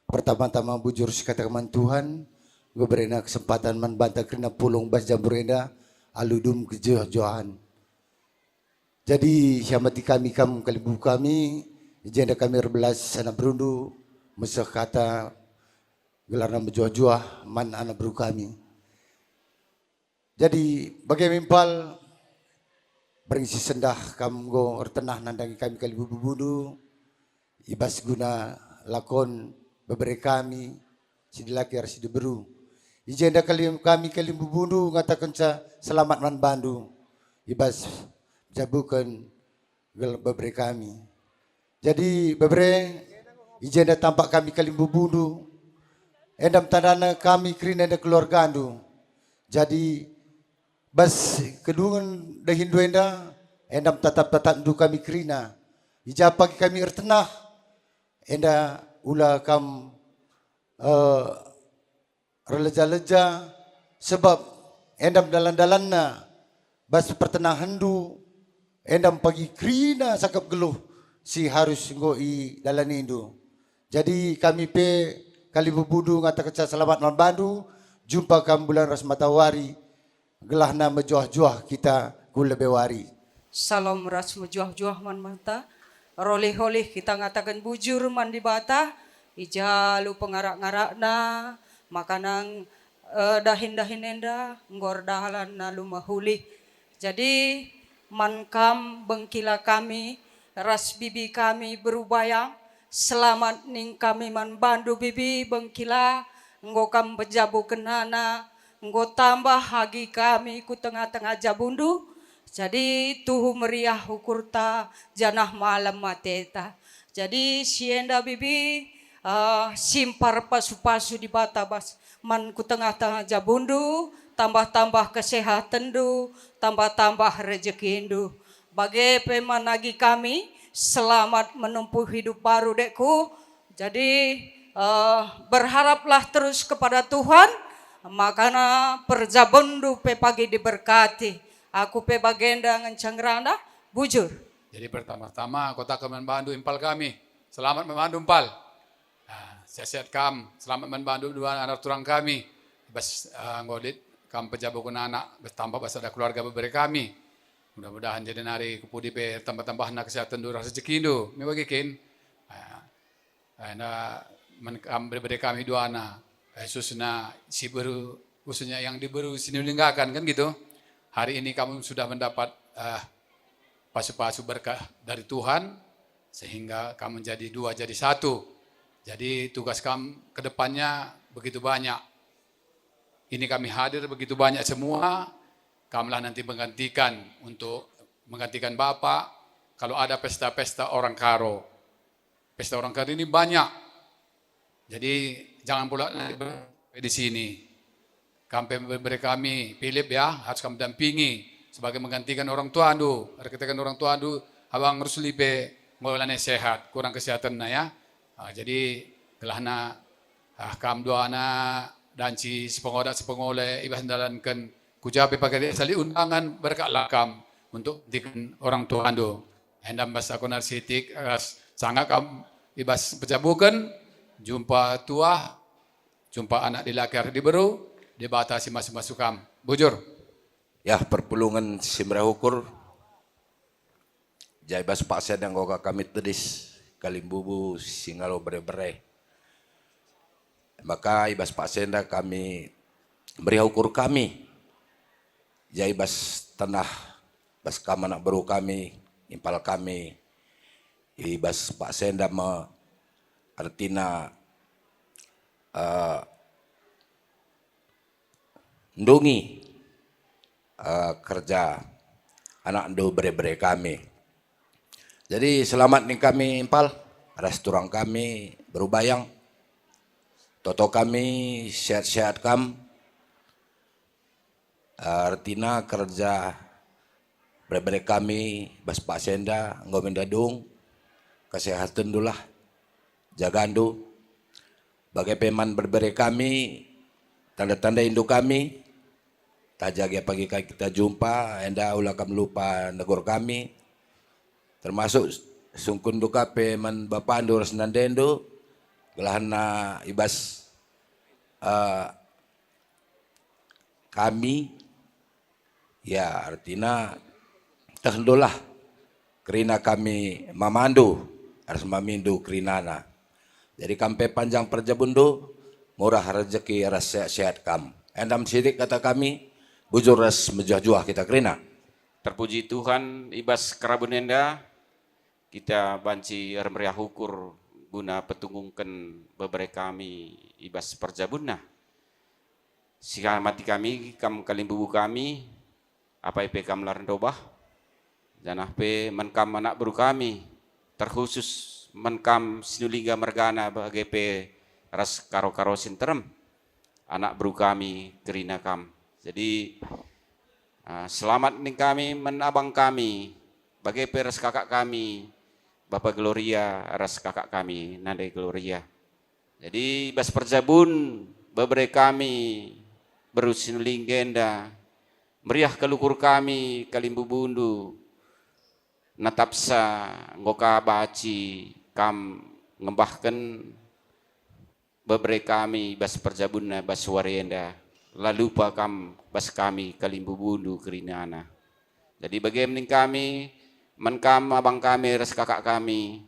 Pertama-tama bujur sekatakan Tuhan, gue berena kesempatan membantah kerana pulung bas jamburenda, aludum kejoh-johan. Jadi syamati kami kamu kalibu kami, jenda kami rebelas sana berundu, mesah kata gelarna menjoh-joh man anak beru kami. Jadi bagai mimpal berisi sendah kamu go tenah nandangi kami kalibu bubudu, ibas guna lakon beberapa kami sidilaki harus diberu. Ijenda kami kalibu bubudu ngatakan selamat man bandu, ibas jabukan beberapa kami. Jadi beberapa ijenda tampak kami kalibu bubudu, endam tandana kami kerina enda keluarga andu. Jadi bas kedua dahin duenda endam tatap du kami kerina. Ijapagi kami ertenah enda ula kam releja-leja sebab endam dalan-dalanna bas pertenahan du endam pagi kerina sakap geluh si harus ngoi dalan indu. Jadi kami pe kali bubudu ngatakan selamat membantu jumpa kam bulan ras matahari gelahna mejuah-juah kita kula bewari. Salam ras mejuah-juah man mata. Roleh-roleh kita ngatakan bujur man di bata. Ijalu pengarak-ngarakna makanang dahin-dahin enda ngor dahalan na lumahuli. Jadi mankam bengkila kami ras bibi kami berubayang selamat ning kami man bandu bibi bengkila ngokam bejabu kenana nggo tambah hagi kami ku tengah-tengah jabundu. Jadi tuhu meriah ukurta janah malam mateta. Jadi sienda bibi simpar pasu-pasu di batabas man ku tengah-tengah jabundu tambah-tambah kesehatan du tambah-tambah rezekindu. Bagai pemanagi kami selamat menempuh hidup baru dekku. Jadi berharaplah terus kepada Tuhan. Makana perjabundu pe pagi diberkati. Aku pe bagenda ngencang rana bujur. Jadi pertama-tama kota Kemenbandu impal kami. Selamat membantu impal. Sehat kam, selamat membantu dua anak turang kami. Bas ngolit kam pejabu kuna anak, bas tambah bas ada keluarga beberapa kami. Mudah-mudahan jadi nari kupudi pe tambah-tambah nak kesehatan dua rezeki do. Me bagikin. Nah, beberapa kami dua anak. Khususnya si baru khususnya yang diberi sinulinggakan kan gitu. Hari ini kamu sudah mendapat pasu-pasu berkah dari Tuhan sehingga kamu jadi dua jadi satu. Jadi tugas kamu ke depannya begitu banyak. Ini kami hadir begitu banyak semua. Kamulah nanti menggantikan untuk menggantikan Bapak kalau ada pesta-pesta orang karo. Pesta orang karo ini banyak. Jadi jangan pula di sini. Kami Philip ya harus kami dampingi sebagai menggantikan orang tua andu. Reketekan orang tua andu abang rusulipe ngolane sehat kurang kesehatan na ya. Jadi gelahna kam dua anak dan si sepengole ibas dalankan kujabe pakai sali undangan berkat lakam untuk dikan orang tua andu. Endam bas aku narsitik sangat kam ibas pejabukan jumpa tua jumpa anak dilakar diberu dibatasi masuk-masuk kam. Bujur. Ya perpulungan simra hukur. Jai bas paksa dan goga kami tedis kalimbubu singalo bere-bere. Maka ibas paksenda kami beri hukur kami. Jai bas tanah bas kamanak baru kami impal kami. Ibas paksenda me artina ndungi kerja anak ndo bere-bere kami. Jadi selamat nih kami impal, restoran kami berubayang, toto kami sehat-sehat kam, artina kerja bere-bere kami bas pasenda ngomendadung kesehatan dulah jagandu bagai peman berbere kami tanda-tanda induk kami tajagi pagi kita jumpa enda ulah kam lupa negor kami termasuk sungkun duka peman bapak andu resnandendo gelahana ibas kami ya artinya terhendolah kerina kami mamandu harus mamindu kerinana. Jadi kampe panjang perjabundu murah rezeki ras sehat kam. Endam sidik kata kami bujur ras mejuah-juah kita kerina. Terpuji Tuhan, ibas kerabunenda, kita banci meriah hukur guna petungungkan beberapa kami ibas perjabunna. Sika mati kami, kam kalimbubu kami, apa ipe kam larendobah, janah pe menkam anak baru kami, terkhusus menkam sinulingga mergana bagi pe ras karo-karo sinterem, anak baru kami kerina kam. Jadi selamat nih kami menabang kami, bagi pe ras kakak kami, Bapak Gloria ras kakak kami, Nandai Gloria. Jadi bas perjabun beberapa kami berusin linggenda, meriah kelukur kami kalimbu bundu, natapsa ngoka baci kam ngembahkan beberapa kami bas perjabunna bas warienda, lalu pa kam bas kami kalimbu bundu kerinana. Jadi bagaimana kami menkam abang kami ras kakak kami,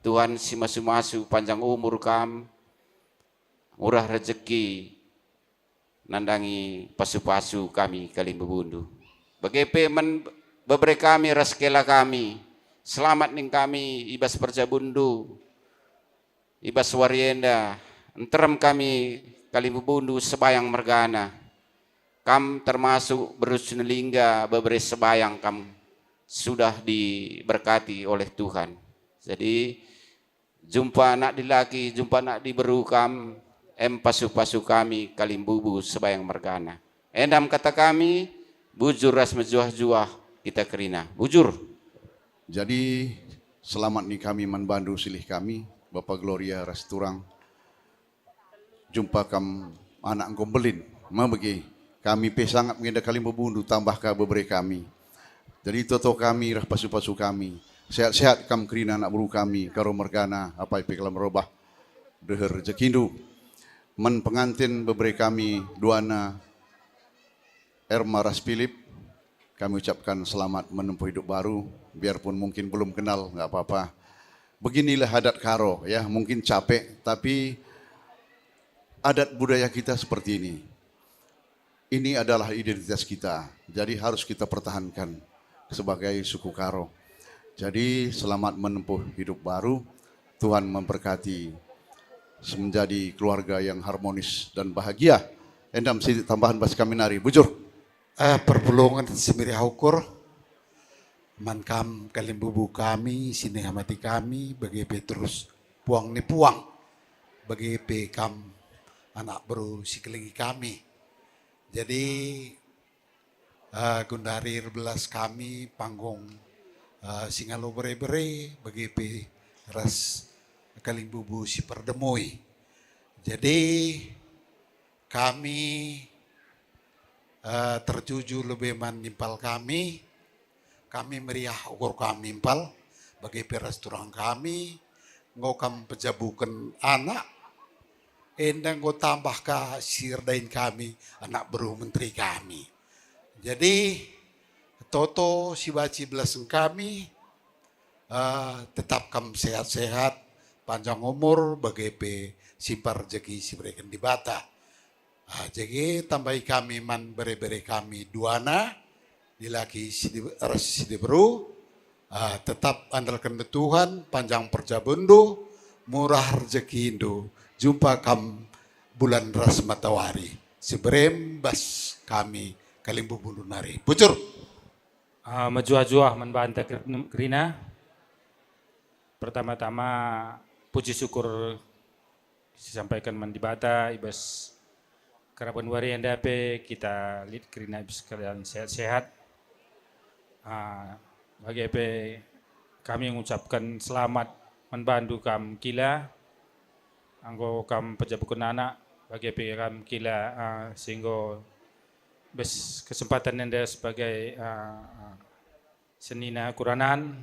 Tuhan si masu-masu panjang umur kam, murah rezeki, nandangi pasu-pasu kami kalimbu bundu. Bagaimana beberapa kami ras kela kami, selamat ning kami ibas perjabundu, ibas warienda, enterem kami kalimbu bundu sebayang mergana, kam termasuk berusun lingga beberapa sebayang kam sudah diberkati oleh Tuhan. Jadi jumpa anak dilaki, jumpa anak diberukam, pasu-pasu kami kalimbubu sebayang mergana. Endam kata kami, bujur ras mejuah-juah kita kerina. Bujur. Jadi selamat nih kami manbandu silih kami, Bapak Gloria ras turang. Jumpa kam anak gombelin, bagi kami pe sangat mengeda kalimbubu tambah ke beberapa kami. Jadi toto kami rah pasu-pasu kami. Sehat-sehat kam kerina anak buru kami karo mergana apa ipe kelam robah deher rezekindu. Men pengantin beberapa kami Duana Erma Ras Philip, kami ucapkan selamat menempuh hidup baru, biarpun mungkin belum kenal, nggak apa-apa. Beginilah adat karo, ya mungkin capek, tapi adat budaya kita seperti ini. Ini adalah identitas kita, jadi harus kita pertahankan sebagai suku karo. Jadi selamat menempuh hidup baru, Tuhan memberkati menjadi keluarga yang harmonis dan bahagia. Endam sidik tambahan bas kami nari, bujur. Perpulungan semiri ukur, mankam kalimbubu kami, sini hamati kami, bagi Petrus puang ni puang, bagi kam anak baru sikelingi kami. Jadi Gundari belas kami panggung singalo bere-bere bagi ras kalimbubu si perdemoi. Jadi kami terjuju lebih menimpal kami meriah ukur kami impal bagi peras turang kami ngokam pejabukan anak endang go tambah ka sirdain kami anak beru menteri kami. Jadi toto si baci belaseng kami tetap kam sehat-sehat panjang umur bagi simpar jegi si berikan di bata. Jadi tambahi kami man bere-bere kami Duana dilaki sidi beru tetap andalkan Tuhan panjang perjabundu murah rezeki Indo jumpa kam bulan ras matawari seberem bas kami kalimbu bulu nari bujur Mejuah-juah membantah kerina. Pertama-tama puji syukur disampaikan mendibata ibas keraban wari yang dape kita lihat kerina ibas kalian sehat-sehat. Bagi apa kami mengucapkan selamat membantu kam kila anggo kam pejabukan anak bagi apa kam kila sehingga bes kesempatan anda sebagai senina kuranan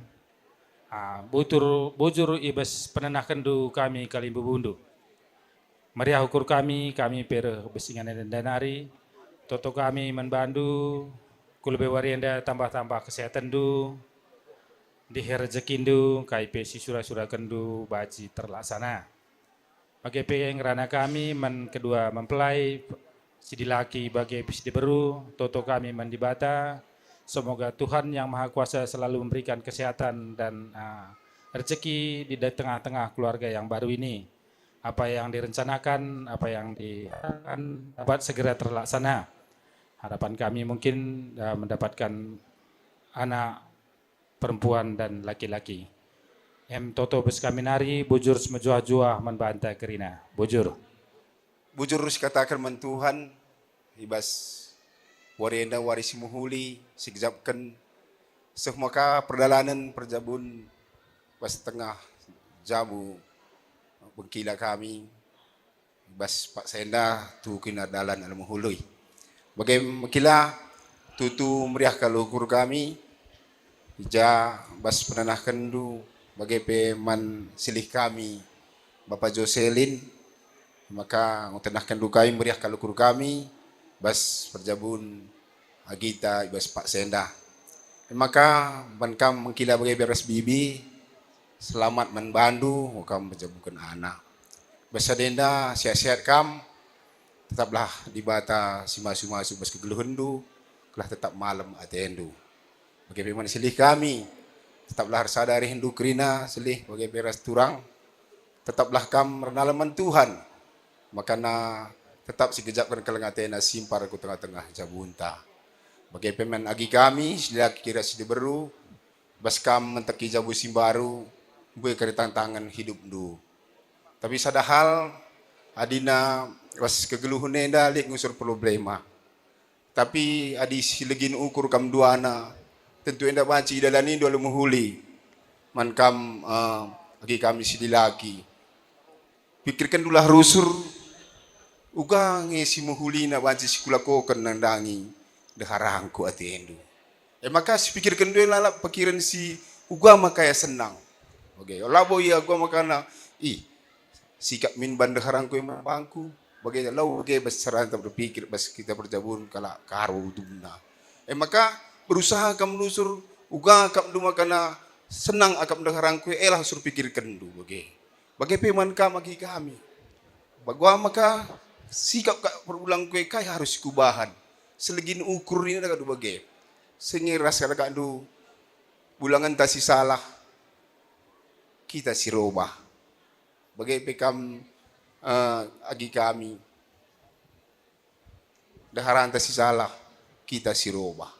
bujur ibas penenahkan du kami kalimbu bundu meriah ukur kami per besingan dan danari, toto kami membantu, kulbe warienda tambah-tambah kesehatan du, di rezekindu, KIP si surah-surah kendu, baji terlaksana. Bagi yang rana kami, kedua mempelai, sidilaki bagi sidi beru, toto kami mendibata. Semoga Tuhan yang Maha Kuasa selalu memberikan kesehatan dan rezeki di tengah-tengah keluarga yang baru ini. Apa yang direncanakan, apa yang diharapkan dapat segera terlaksana. Harapan kami mungkin mendapatkan anak perempuan dan laki-laki. Toto beskaminari, bujur semejuah-juah membanta kerina. Bujur. Bujur katakan mentuhan, ibas warienda warisi muhuli, sigzapkan semaka perdalanan perjabun pas tengah jamu bengkila kami, ibas Pak Senda tu kina dalan al muhului. Bagai mekila tutu meriah kalukur kami, ija bas penanah kendu, bagai peman silih kami, Bapak Joselin, maka ngutenahkan dukai meriah kalukur kami, bas perjabun agita ibas Pak Senda. Maka bankam mengkila bagai beres bibi, selamat membantu, kam perjabukan anak. Basa denda sehat-sehat kam, tetaplah di bata si masu-masu bas kegeluhendu, kelah tetap malam atendu. Bagaimana silih kami, tetaplah sadari hindu kerina silih bagai beres turang, tetaplah kam renalaman Tuhan, makana tetap sikejapkan kelengatena simpar ku tengah-tengah jabunta. Bagai pemen agi kami, sila kira sidi beru, bas kam menteki jabu simbaru, gue kari tantangan hidup du. Tapi sadahal, adina was kegeluhun enda liek ngusur problema. Tapi adi silegin ukur kam duana, tentu enda banci dalani dua lumuhuli. Man kam agi kami sidi lagi. Pikirkan dulah rusur, uga ngesi muhuli na banci sikulako kan nandangi deharangku atendu. Maka si pikirkan dua lalap pikiran si uga makaya senang. Oke, labo ya gua makana sikap min bandeharangku yang bangku. Bagai lau bagai besaran tak berpikir bas kita berjabun kala karu dumna. Maka berusaha kam lusur uga kam du makana senang akam deharangku elah sur pikirkan du bagai. Bagai peman kam agi kami. Bagwa maka sikap kak berulang kue kai harus kubahan. Selegin ukur ini ada kadu bagai. Sengiras kada kadu bulangan tasi salah. Kita si robah. Bagai pekam agi kami. Daharan tasi salah. Kita si robah.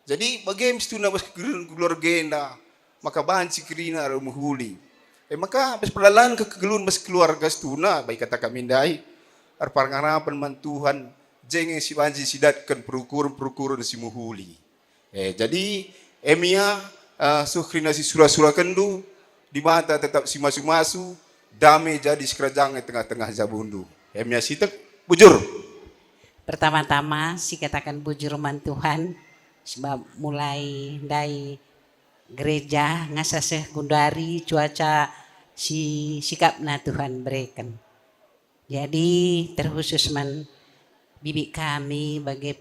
Jadi bagai mesti na bas keluarga maka bahan si kerina rumuhuli. Maka bas perlalan kegelun bas keluarga stuna baik kata kami dai. Arpangarapan man Tuhan jeng si banji sidatkan perukur si muhuli. Jadi emia sukrina si surah-surah kendu di mata tetap si masu-masu damai jadi sekerajang tengah-tengah jabundu. Emia sitek bujur. Pertama-tama si katakan bujur man Tuhan sebab mulai dari gereja ngasaseh gundari cuaca si sikapna Tuhan berikan. Jadi terkhusus man bibi kami bagi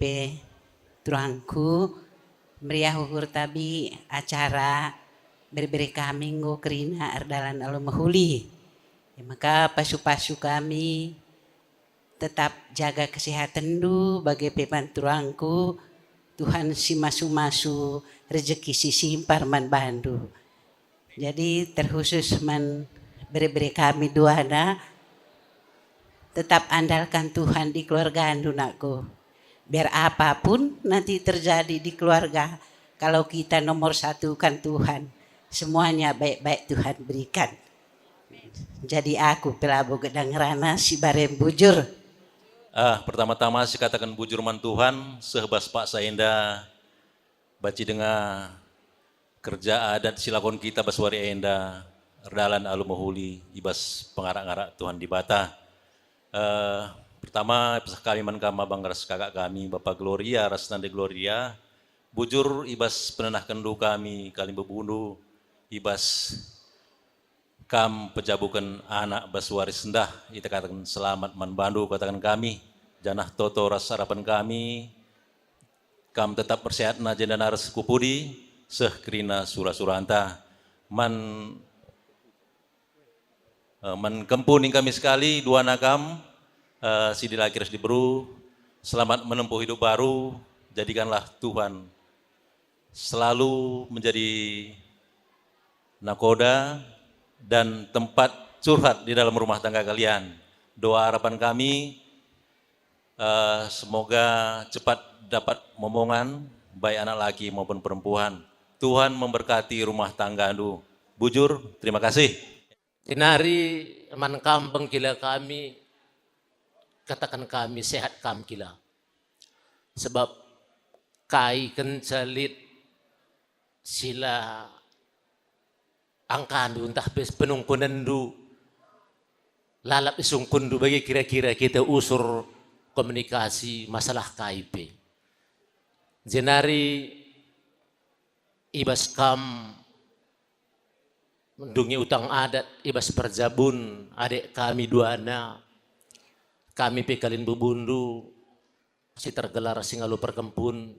turangku meriah ukur tabi acara beri kami ngo kerina ardalan alumahuli. Maka pasu-pasu kami tetap jaga kesehatan du bagi pepan turangku Tuhan si masu-masu rezeki si simpar man bandu. Jadi terkhusus man beri kami duana tetap andalkan Tuhan di keluarga andunaku. Biar apapun nanti terjadi di keluarga, kalau kita nomor satu kan Tuhan, semuanya baik-baik Tuhan berikan. Jadi aku pelabu gedang rana si barem bujur. Pertama-tama saya katakan bujur man Tuhan, sehebas Pak Saenda, baci dengar kerja adat silakon kita baswari enda, erdalan alumuhuli, ibas pengarak-ngarak Tuhan di bata. Pertama sekali man kama bangras kakak kami Bapak Gloria Rasnande Gloria bujur ibas penenah kendu kami kalim bebundu ibas kam pejabukan anak baswari sendah, kita katakan selamat manbandu, katakan kami, janah toto ras harapan kami, kam tetap persehat na jenda naras kupudi, seh krina sura-suranta, man kempuning kami sekali, dua nakam, si dilakiras diberu, selamat menempuh hidup baru, jadikanlah Tuhan selalu menjadi nakoda dan tempat curhat di dalam rumah tangga kalian. Doa harapan kami, semoga cepat dapat momongan, baik anak laki maupun perempuan. Tuhan memberkati rumah tangga Andu. Bujur, terima kasih. Tinari man kampung kila kami, katakan kami sehat kam kila. Sebab kai kencalit sila angkandu entah penungkunandu lalap isungkundu bagi kira-kira kita usur komunikasi masalah KIP. Jenari ibas kam mendungi utang adat ibas perjabun adik kami duana kami pekalin bubundu si tergelar singalu perkempun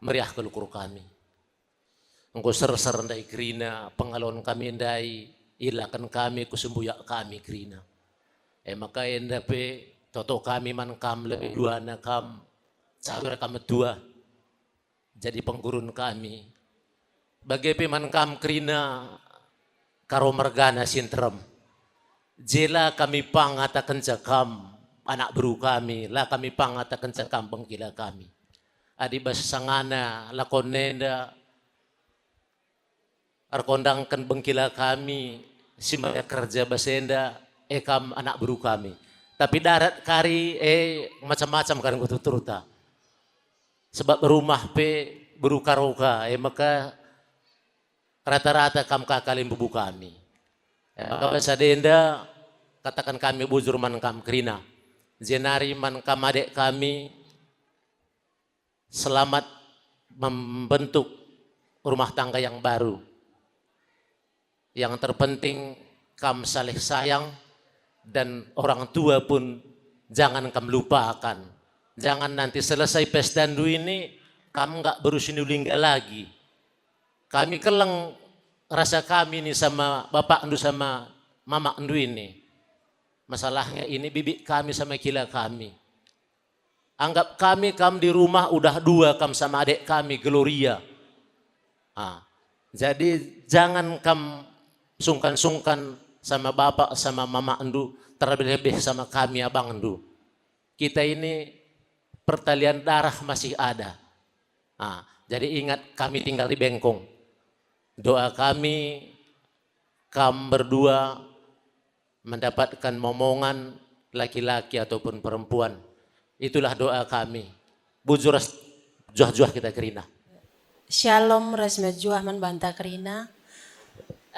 meriah kelukur kami. Engkau ser-ser ndai krina, pengalon kami ndai, ilakan kami, kusumbuyak kami krina. Maka enda pe, toto kami man kam lebih dua na kam, sawir kami dua, jadi penggurun kami. Bagai pe man kam krina, karo mergana sintrem. Jela kami pangatakan jakam, anak beru kami, lah kami pangatakan jakam pengkila kami. Adi bas sangana, lakon nenda, arkondangkan bengkila kami, simaya kerja basenda, kam anak beru kami. Tapi darat kari, macam-macam kan kututuruta. Sebab rumah pe beru karoka, maka rata-rata kam kakalin bubu kami. Maka basadenda, katakan kami bujur man kam krina. Jenari man kam adek kami, selamat membentuk rumah tangga yang baru. Yang terpenting kam saling sayang dan orang tua pun jangan kam lupakan. Jangan nanti selesai pesta Andu ini kamu nggak berusin ulingga lagi. Kami keleng rasa kami ini sama bapak Andu sama mama Andu ini. Masalahnya ini bibik kami sama kila kami. Anggap kami di rumah udah dua kam sama adik kami Gloria. Jadi jangan kam sungkan-sungkan sama bapak sama mama Andu, terlebih-lebih sama kami abang Andu. Kita ini pertalian darah masih ada. Jadi ingat kami tinggal di Bengkong. Doa kami, kam berdua mendapatkan momongan laki-laki ataupun perempuan. Itulah doa kami. Bujur juah-juah kita kerina. Shalom rasma juah man banta kerina.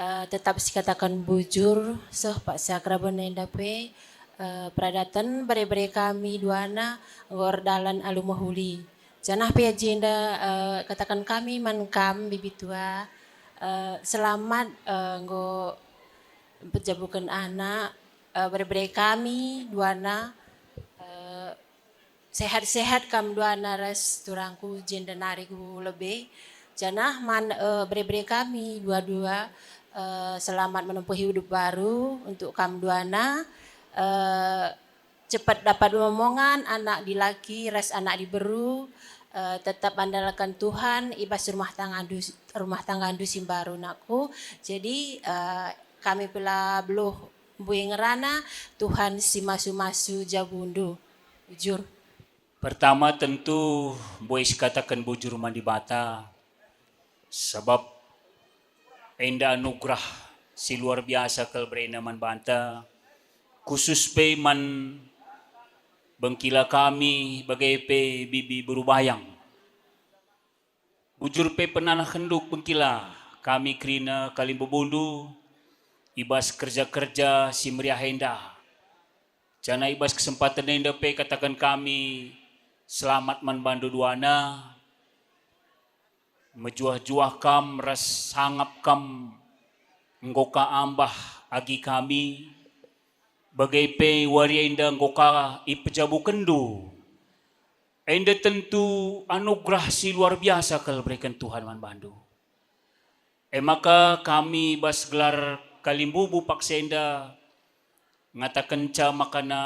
Tetap sikatakan bujur soh Pak Sakra benenda pe peradatan bare-bare kami duana gordalan alumahuli janah pe agenda katakan kami man kam bibitua selamat nggo pejabukan anak bare-bare kami duana sehat-sehat kam duana ras turangku jenda nariku lebih janah man bare-bare kami dua-dua selamat menempuh hidup baru untuk kam duana cepat dapat omongan anak di laki res anak diberu tetap andalkan Tuhan ibas rumah tangga Andu simbaru nakku jadi kami pula beluh buing ngerana Tuhan si masu-masu jabundu bujur. Pertama tentu boleh katakan bujur mandi bata sebab enda anugerah si luar biasa kal berena man banta khusus pe man bengkila kami bagai pe bibi berubayang bujur pe penanah henduk bengkila kami krina kalim bebundu ibas kerja-kerja si meriah enda jana ibas kesempatan enda pe katakan kami selamat man bandu duana mejuah-juah kam ras sangap kam nggoka ambah agi kami bagai pe warienda ngoka ipejabu kendu. Enda tentu anugerah si luar biasa kalau berikan Tuhan man bandu. Maka kami bas gelar kalimbubu paksenda ngatakan ca makana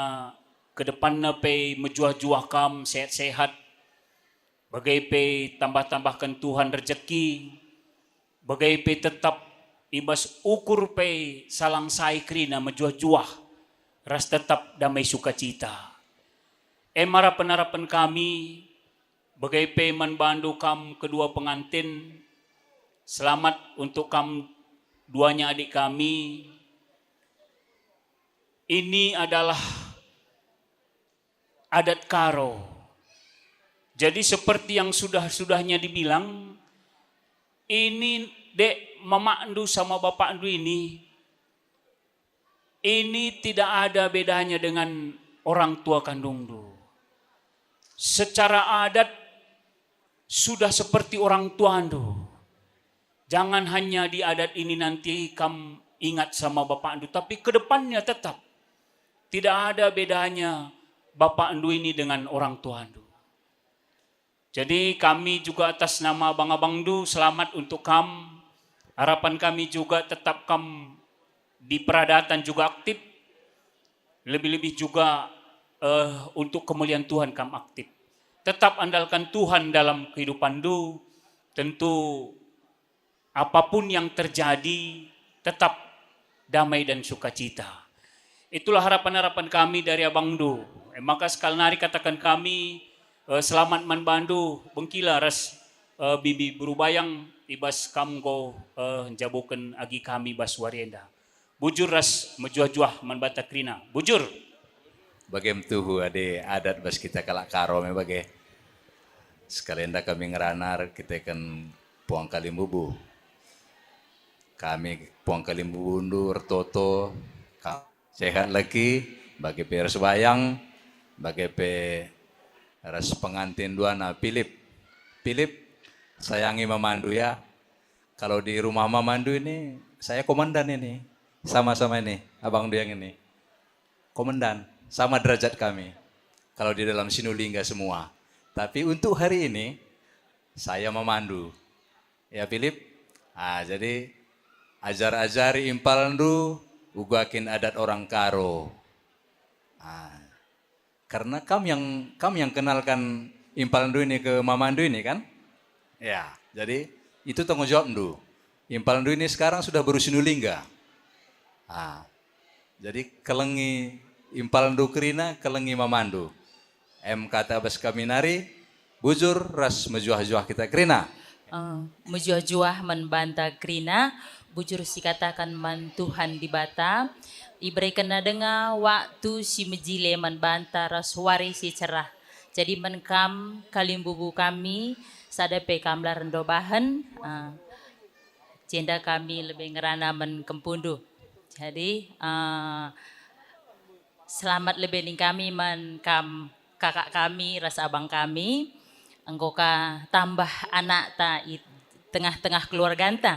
ke depanna pe mejuah-juah kam sehat-sehat. Bagai pe tambah-tambahkan Tuhan rezeki. Bagai pe tetap ibas ukur pe salang sai krina mejuah-juah. Ras tetap damai sukacita. Harapan kami bagai pe man bandu kam kedua pengantin. Selamat untuk kam duanya adik kami. Ini adalah adat karo. Jadi seperti yang sudah-sudahnya dibilang, ini dek mama andu sama bapak andu ini tidak ada bedanya dengan orang tua kandung du. Secara adat sudah seperti orang tua andu. Jangan hanya di adat ini nanti kamu ingat sama bapak andu, tapi ke depannya tetap tidak ada bedanya bapak andu ini dengan orang tua andu. Jadi kami juga atas nama abang-abang du selamat untuk kamu. Harapan kami juga tetap kamu di peradatan juga aktif. Lebih-lebih juga untuk kemuliaan Tuhan kamu aktif. Tetap andalkan Tuhan dalam kehidupan du. Tentu apapun yang terjadi tetap damai dan sukacita. Itulah harapan-harapan kami dari Abang Du. Maka sekali nari katakan kami selamat man bandu bengkila ras bibi berubayang ibas kamgo jabukan agi kami bas warienda. Bujur ras mejuah-juah man batakrina. Bujur. Bagem tuhu ade adat bas kita kalak karo me bage. Sekalian kami ngeranar kita kan puang kalimbubu. Kami puang kalimbubu undur toto sehat lagi bagi peres bayang bagi ras pengantin duana Philip. Sayangi Mamandu ya. Kalau di rumah Mamandu ini saya komandan ini. Sama-sama ini Abang Du yang ini. Komandan sama derajat kami. Kalau di dalam Sinulingga semua. Tapi untuk hari ini saya Mamandu. Ya Philip. Jadi ajar-ajari impalndu ugakin adat orang Karo. Karena kamu yang kenalkan impalndu ini ke Mamandu ini kan? Ya, jadi itu tanggung jawab ndu. Impalndu ini sekarang sudah baru Sinulingga. Jadi kelengi impalndu kerina, kelengi Mamandu. Kata bas kami nari, bujur ras mejuah-juah kita kerina. Mejuah-juah membanta kerina, bujur si katakan man Tuhan di bata. Iberikan dengar waktu si mejile membanta ras wari si cerah. Jadi menkam kalimbubu kami sadape kamlar rendo bahan. Cenda kami lebih ngerana menkempundu. Jadi selamat lebih ning kami menkam kakak kami ras abang kami. Engkoka tambah anak ta tengah-tengah keluarga ta.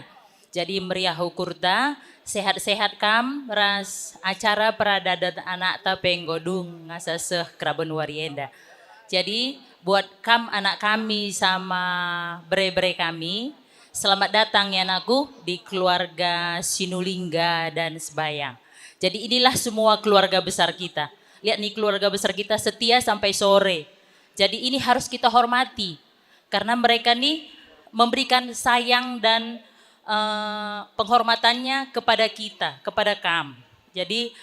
Jadi meriah ukurta, sehat-sehat kam, ras acara peradadan anak ta penggodung ngasaseh Kraben Warienda. Jadi buat kam anak kami sama bre-bre kami, selamat datang ya anakku di keluarga Sinulingga dan Sebayang. Jadi inilah semua keluarga besar kita. Lihat nih keluarga besar kita setia sampai sore. Jadi ini harus kita hormati. Karena mereka nih memberikan sayang dan penghormatannya kepada kita, kepada kam. Jadi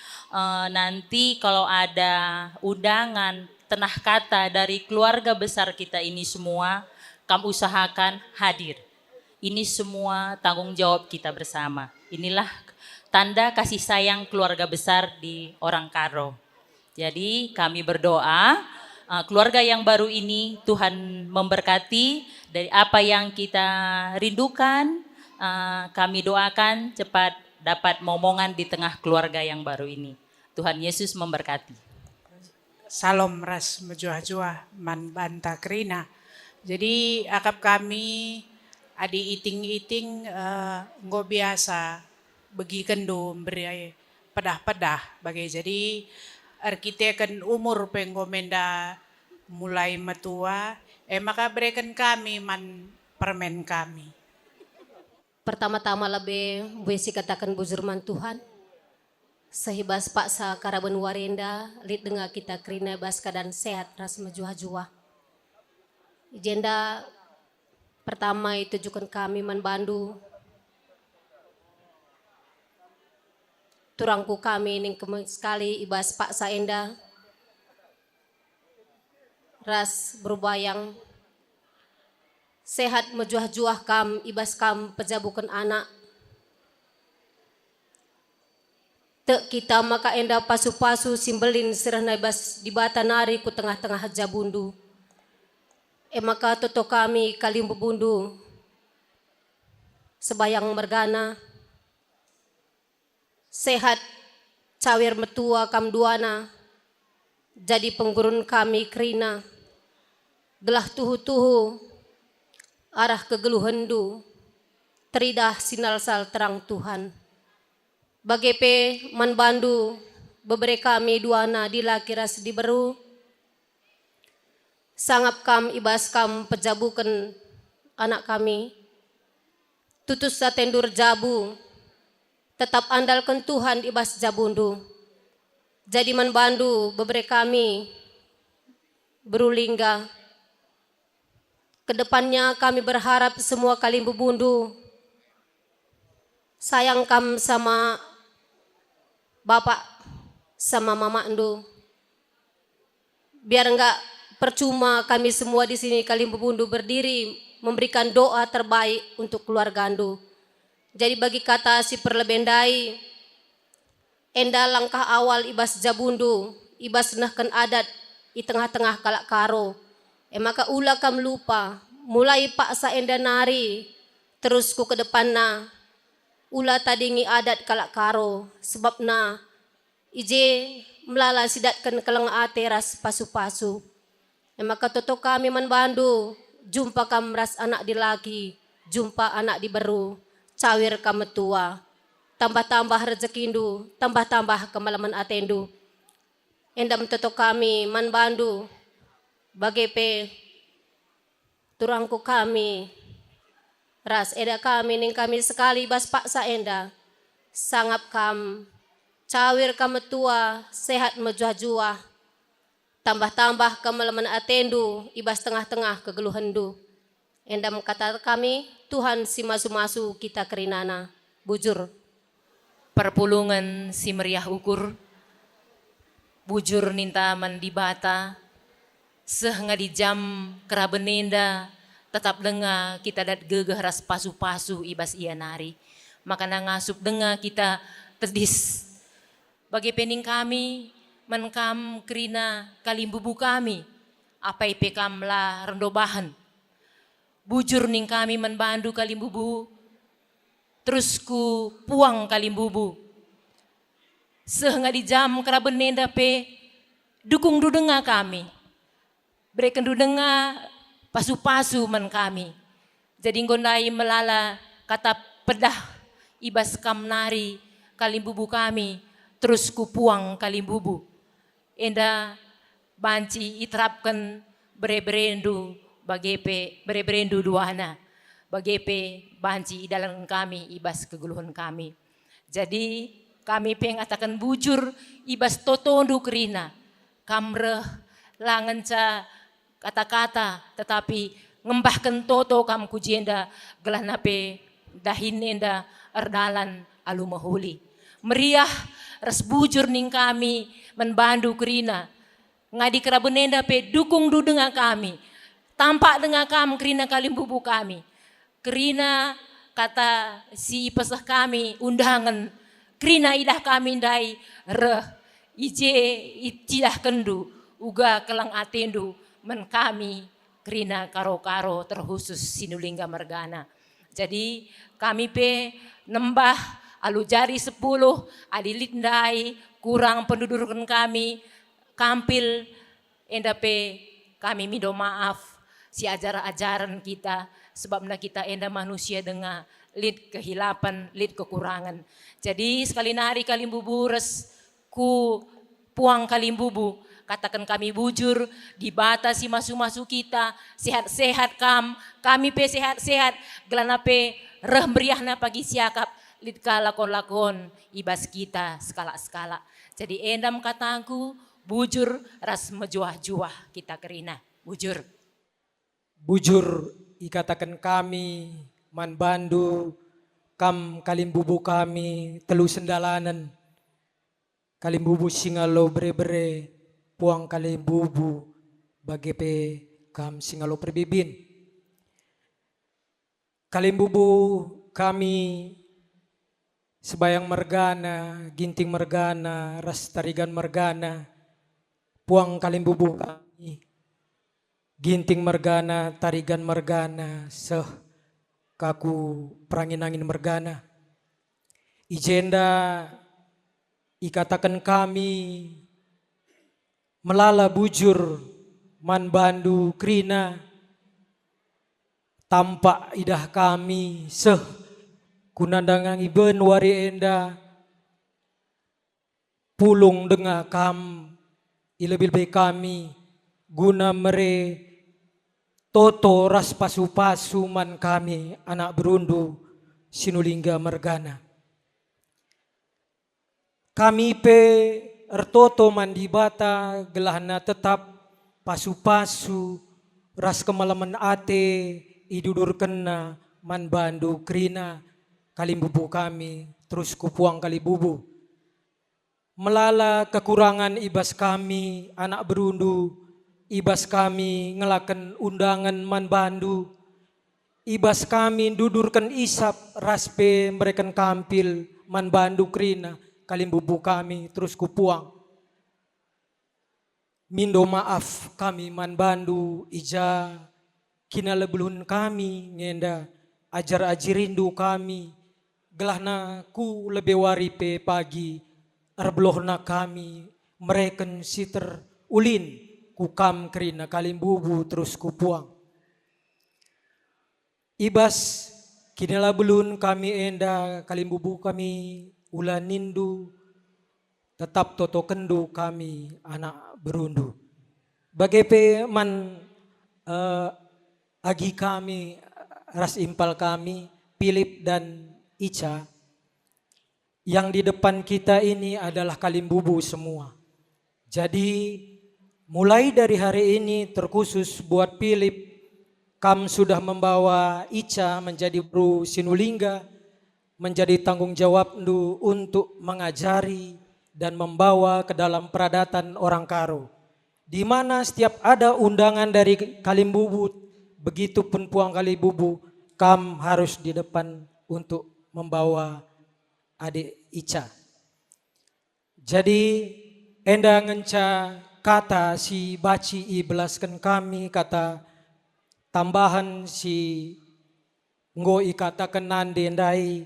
nanti kalau ada undangan, tenah kata dari keluarga besar kita ini semua, kam usahakan hadir. Ini semua tanggung jawab kita bersama. Inilah tanda kasih sayang keluarga besar di orang Karo. Jadi kami berdoa keluarga yang baru ini Tuhan memberkati dari apa yang kita rindukan. Kami doakan cepat dapat momongan di tengah keluarga yang baru ini. Tuhan Yesus memberkati. Salam ras mejuah-juah man banta krina. Jadi akap kami adi iting-iting nggo biasa bagi kendo beri pedah-pedah bagai jadi kita kan umur penggomenda mulai metua maka berikan kami man permen kami. Pertama-tama lebih wesi katakan bujurman Tuhan. Sehibas paksa karaben warenda lid dengar kita krina bas keadaan sehat ras mejuah-juah. Agenda pertama itu tujukan kami manbandu. Turangku kami ning sekali ibas paksa enda. Ras berbayang sehat mejuah-juah kam ibas kam pejabukan anak. Tek kita maka enda pasu-pasu simbelin serah naibas di bata nari ku tengah-tengah jabundu. Maka toto kami kalim bebundu. Sebayang mergana. Sehat cawir metua kam duana. Jadi penggurun kami krina. Gelah tuhu-tuhu. Arah kegeluhendu. Teridah sinalsal terang Tuhan. Bagepe manbandu beberapa kami duana di lakiras di beru. Sangap kam ibas kam pejabukan anak kami. Tutus satendur jabu. Tetap andalkan Tuhan ibas jabundu. Jadi manbandu beberapa kami berulingga. Kedepannya kami berharap semua kali bubundu. Sayang kam sama Bapak sama Mama Endu. Biar enggak percuma kami semua di sini kali bubundu berdiri memberikan doa terbaik untuk keluarga Endu. Jadi bagi kata si perlebendai enda langkah awal ibas jabundu, ibas nahkan adat di tengah-tengah kalak karo. Maka ula kam lupa mulai paksa enda nari terus ku ke depan na. Ula tadingi adat kalak karo sebab na ije melala sidatkan kelang ate ras pasu-pasu. Maka toto kami manbandu jumpa kam ras anak di laki, jumpa anak di beru, cawir kam tua. Tambah-tambah rezekindu, tambah-tambah kemalaman atendu. Endam toto kami manbandu bagepe turangku kami. Ras eda kami ning kami sekali bas paksa enda. Sangap kam, cawir kam tua, sehat mejuah-juah. Tambah-tambah kemalaman atendu, ibas tengah-tengah kegeluhendu. Endam kata kami, Tuhan si masu-masu kita kerinana. Bujur. Perpulungan si meriah ukur. Bujur ninta mandibata. Seh di jam kerabenenda. Tetap dengar kita dat gegeh ras pasu-pasu ibas ia nari. Maka ngasup dengar kita tedis. Bagi pening kami menkam kerina kalimbubu kami. Apa ipe kamla rendobahan. Bujur ning kami menbandu kalimbubu. Terus ku puang kalimbubu. Seh di jam kerabenenda pe dukung du dengar kami. Berikan du dengar pasu-pasu men kami. Jadi ngondai melala kata pedah ibas kam nari kalimbubu kami. Terus kupuang kalimbubu. Enda banci iterapkan berebrendu bagepe berebrendu duana. Bagepe banci dalam kami ibas keguluhan kami. Jadi kami pengatakan bujur ibas totondu kerina. Kamreh langenca kata-kata tetapi ngembahkan toto kam kujenda gelah nape dahinenda erdalan alumahuli. Meriah ras bujur ning kami menbandu kerina. Ngadi kerabenenda pe dukung du dengan kami. Tampak dengan kami kerina kalimbubu kami. Kerina kata si pesah kami undangan. Kerina idah kami dai reh. Ije icidah kendu. Uga kelang atendu. Men kami kerina karo-karo terkhusus Sinulingga Mergana. Jadi kami pe nembah alu jari 10 adilindai kurang pendudukan kami kampil endape kami minta maaf si ajaran-ajaran kita sebabna kita enda manusia dengan lid kehilapan, lid kekurangan. Jadi sekali nari kalimbubu res ku puang kalimbubu, katakan kami bujur, dibatasi masu-masu kita, sehat-sehat kami pe sehat-sehat, gelana pe reh meriahna pagi siakap, lid ka lakon-lakon ibas kita skala-skala. Jadi endam kataku, bujur ras mejuah-juah kita kerina, bujur. Bujur ikatakan kami, man bandu, kam kalimbubu kami, telu sendalanan, kalimbubu singalo bere-bere, puang kalimbubu, bagepe kam singalo perbibin. Kalimbubu kami, sebayang mergana, ginting mergana, ras tarigan mergana, puang kalimbubu kami, ginting mergana, tarigan mergana, kaku perangin-angin mergana. Ijenda ikatakan kami, melala bujur, man bandu krina, tampak idah kami, kunandangang iben wari enda, pulung denga kam, ilebih kami, guna mere toto ras pasu-pasu man kami anak berundu sinulingga mergana. Kami pe ertoto mandi bata gelahna tetap pasu-pasu ras kemalaman ate idudur kena man bandu krina kalimbubu kami terus kupuang kalibubu. Melala kekurangan ibas kami anak berundu, ibas kami ngelaken undangan man bandu, ibas kami dudurkan isap raspe mereka kampil man bandu krina kalimbubu kami terus kupuang. Mindo maaf kami man bandu ija kinalebelun kami ngenda ajar ajirindu kami gelahna ku lebih waripe pagi arblohna kami mereken siter ulin kukam kerina kalimbubu terus kupuang. Ibas kinala belun kami enda kalimbubu kami ulan nindu tetap toto kendu kami anak berundu. Bagepe man agi kami ras impal kami Philip dan Ica. Yang di depan kita ini adalah kalimbubu semua. Jadi mulai dari hari ini terkhusus buat Philip, kam sudah membawa Ica menjadi bro sinulingga, menjadi tanggung jawab ndu untuk mengajari dan membawa ke dalam peradatan orang Karo. Di mana setiap ada undangan dari kalimbubu, begitupun puang kalimbubu, kam harus di depan untuk membawa adik Ica. Jadi enda ngenca kata si baci ibelaskan kami kata tambahan si nggo ikatakan nande ndai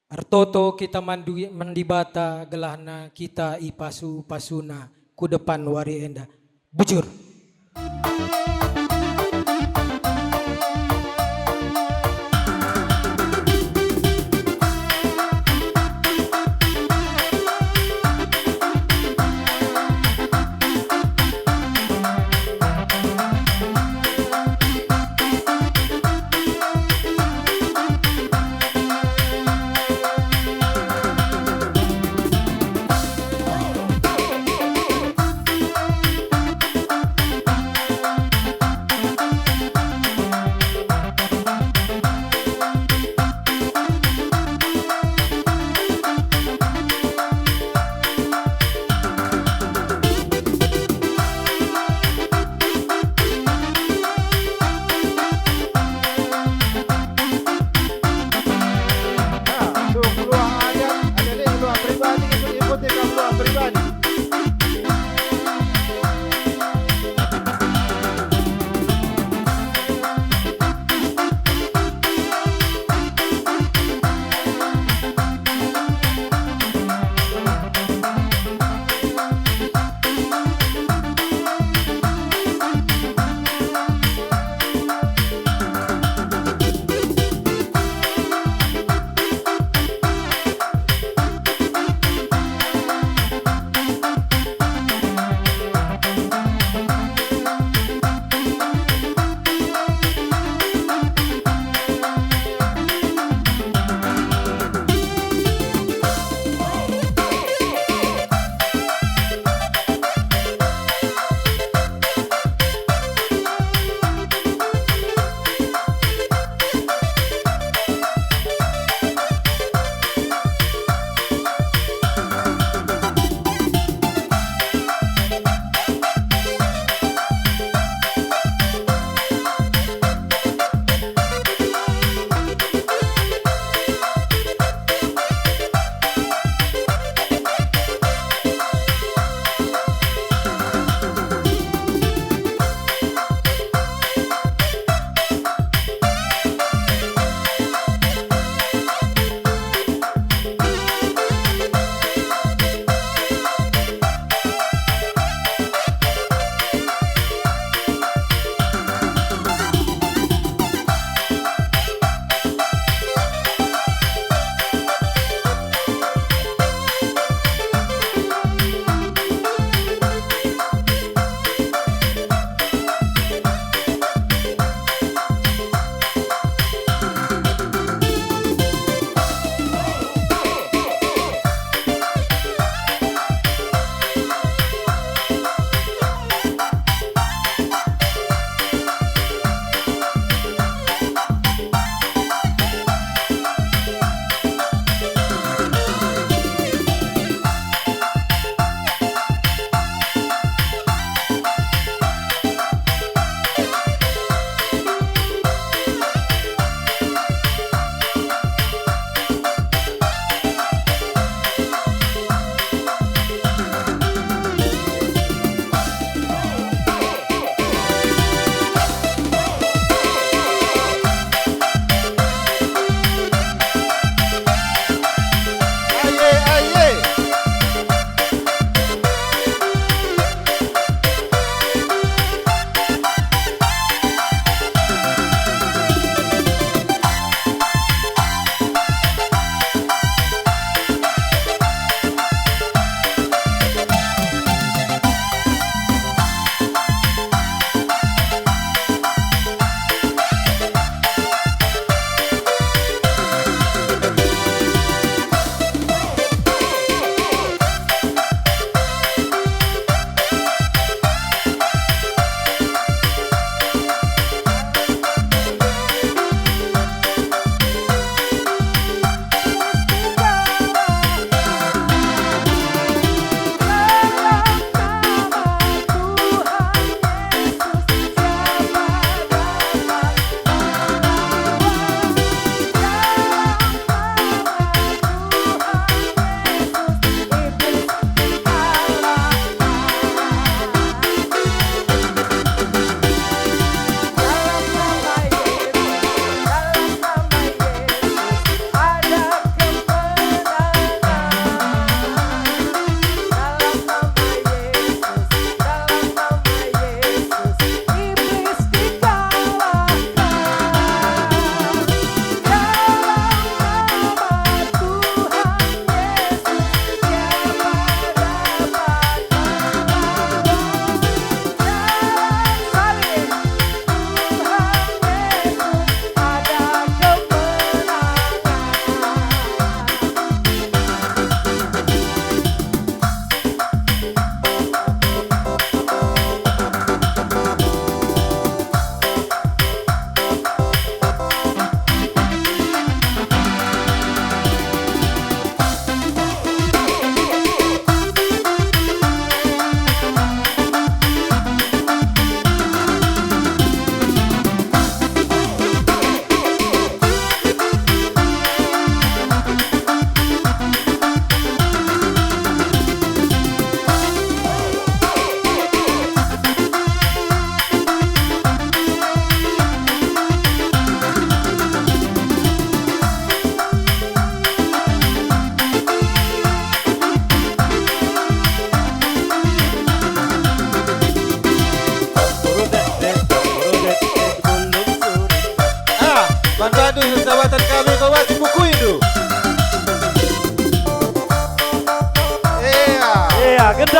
artoto kita mandibata gelahna kita ipasu pasuna ku depan wari enda bujur.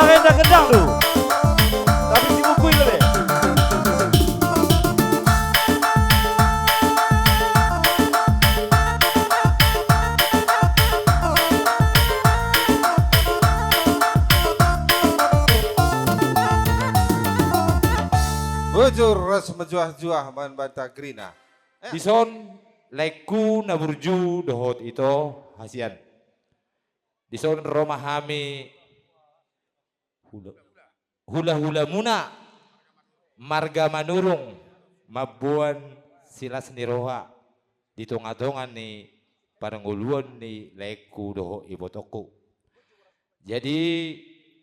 gendang tuh. Tapi si buku itu deh. Bujur ras menjuah-juah man banta grina. Dison leku naburju dohot itu hasian. Dison romahami hula-hula muna marga manurung mabuan sila seniroha ditonga-tongan ni paranguluan ni leku doho ibotoku. Jadi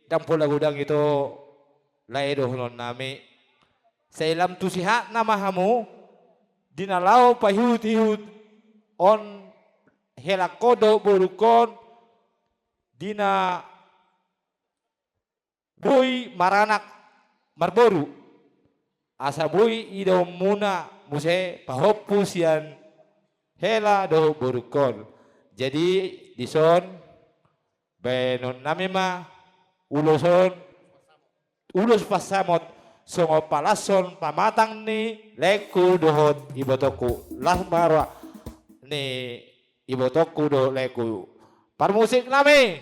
dampula gudang itu laido non nami sailam tu siha nama hamu dinalau pahihut-hihut on helakodo borukon dina boy maranak marboru asa boy ido muna muse pahopus yan hela do borukon. Jadi dison benon nami ma ulos pasamot songo palason pamatang ni leku dohot ibotoku lah marwa ni ibotoku do leku parmusik nami.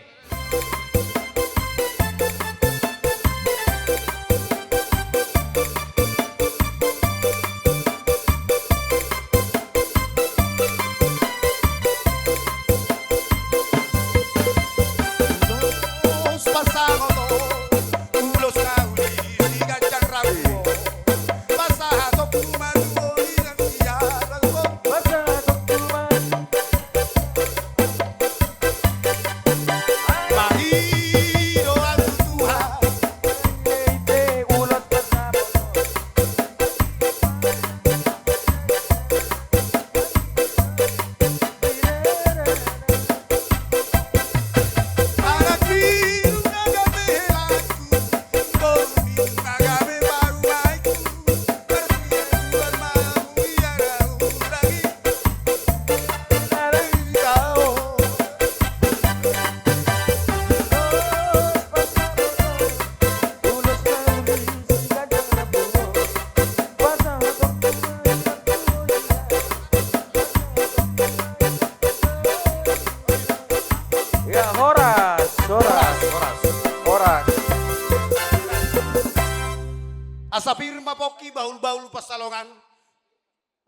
Asa firma poki baul-baul pasalongan.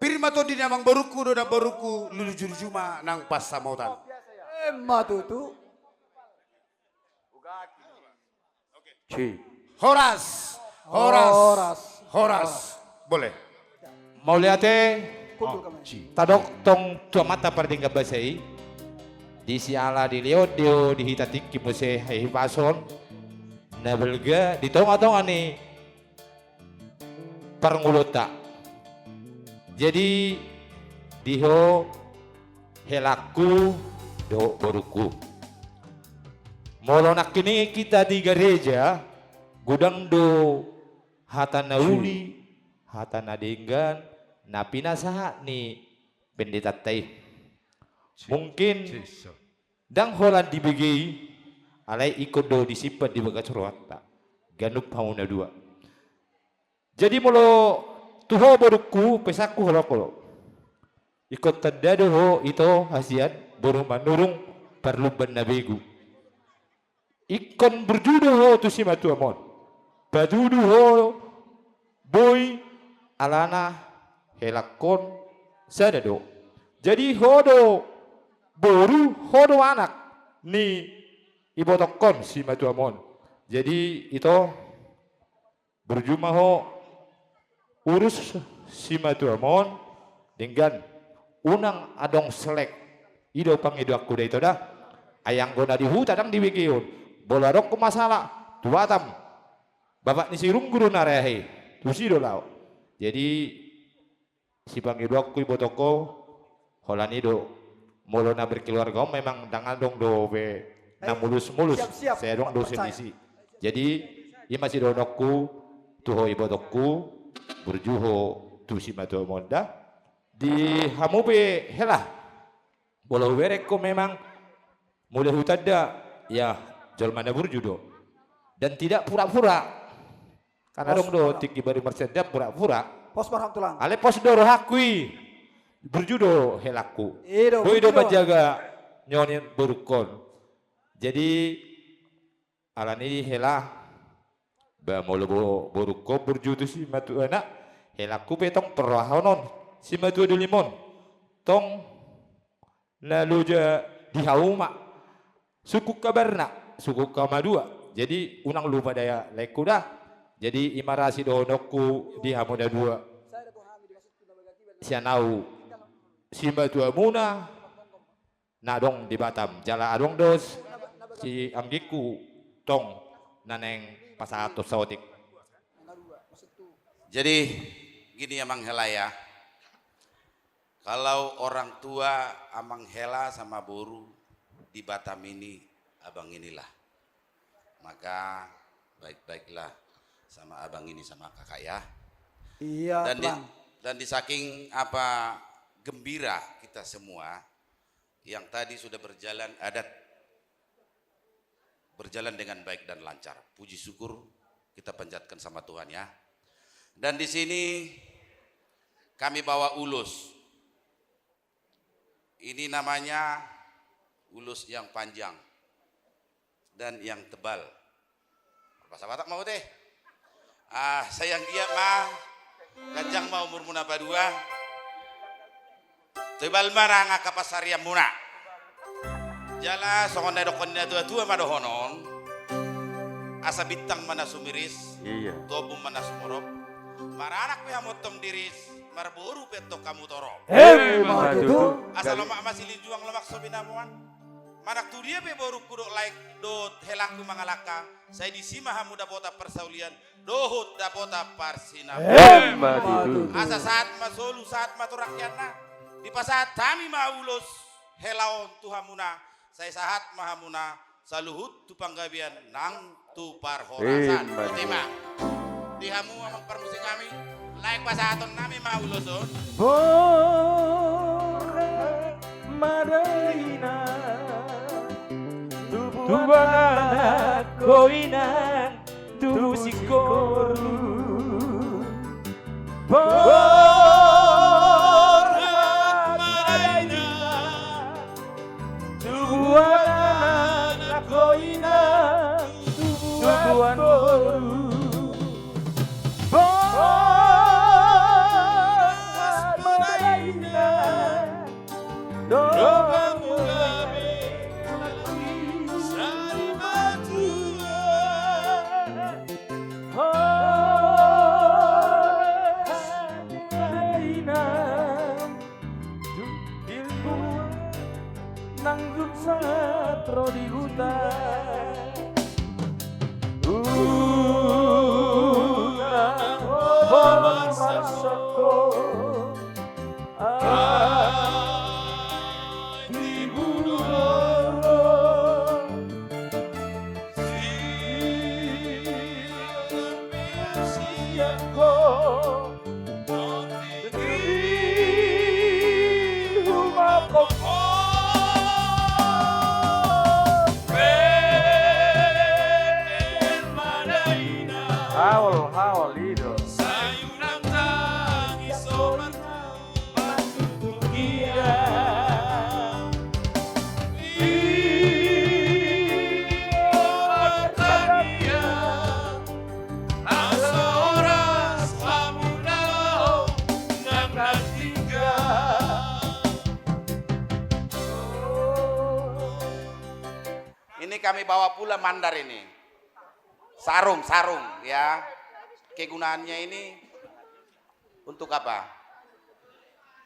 Firma to di namang baruku do da baruku lulujur juma nang pasamautan. Emma tutu. Horas. Boleh. Mau lihat tadok tong tua mata pardingga basai. Di siala di liot dio di hitatik kimuse hei pason. Nabelga di tonga-tonga nih. Parangulota. Jadi diho helaku do boruku. Molonak kini kita di gereja gudang do hatana uli hatana denggan napina saha ni pendeta teh. Mungkin dang holan di BGI alai ikut do disipat di bagas rohata ganup hauna dua. Jadi mulu tuho boruku pesaku holokolo. Ikut tadado ho itu hasiat boru manurung perlu benabegu. Ikon berjudo ho tu si matu amon. Badudu ho boy alana helakon sadado. Jadi hodo boru hodo anak ni ibotokon si matu amon. Jadi itu berjumah ho urus si matu amon dengan unang adong selek ido pangido aku dah itu dah ayang gona di hutan dang di bikiun bola rok ku masalah dua tam bapak ni si rungguru narehe tu si do lau. Jadi si pangido aku ibu toko holani do molona berkeluarga memang dangan dong do be na mulus saya dong do sendisi. Jadi ia masih do nokku tuho ibu toko berjuho tu si matu monda di hamupe helah bola bereko memang mudah hutada ya jol mana berjudo dan tidak pura-pura. Karena dong do tiki bari mercenda pura-pura. Pos barang tulang. Ale pos do hakui. Berjudo helaku. Boido bajaga nyonin berukon. Jadi alani hela ba molo boruko berjudo si matu anak helaku petong perwahonon si matu do limon. Tong lalu ja dihauma. Suku kabarna, suku kamadua. Jadi unang lupa daya lekuda. Jadi imarasi donoku di hamuda dua. Sianau Simba tua muna nadong di Batam jala adong dos si amgiku tong naneng pasato saotik. Jadi gini Amang Hela ya. Kalau orang tua Amang Hela sama Boru di Batam ini abang inilah. Maka baik-baiklah sama abang ini sama kakak ya. Iya. Dan di saking apa gembira kita semua yang tadi sudah berjalan adat berjalan dengan baik dan lancar. Puji syukur kita panjatkan sama Tuhan ya. Dan di sini kami bawa ulus. Ini namanya ulus yang panjang dan yang tebal. Bahasa Batak mau teh? Sayang dia mah, kanjang mau umur muna badua. Tebal marang kapasarian muna. Jala songon nedokon tua-tua madohonon. Asa bintang mana sumiris, tobum mana sumorop. Maranak pihak motong diris, marburu peto kamu torop. Asal lemak masih linjuang lemak sobinamuan. Manak tu dia pe baru kudok like dot helaku mangalaka. Saya disima hamu dapota persaulian, dohut dapota parsina. Asa saat masolu saat matu rakyatna. Di pasat kami maulus helaon tuhamuna. Saya sahat mahamuna saluhut tu panggabian nang tu parhorasan. Terima. Di hamu amang permusik kami. Like pasaton nami maulusun. Maraina tubuhan koinan tubuh sikoru Maraina tubuhan koinan tubuhan koru Dorong mulai sari matua Hainam ilmu nanggung satro di hutan Masako Haul itu. Sayuran tangis orang untuk dia. Bertania, asa oras hamunau nang tinggal. Ini kami bawa pula mandar ini. Sarung ya. Kegunaannya ini untuk apa?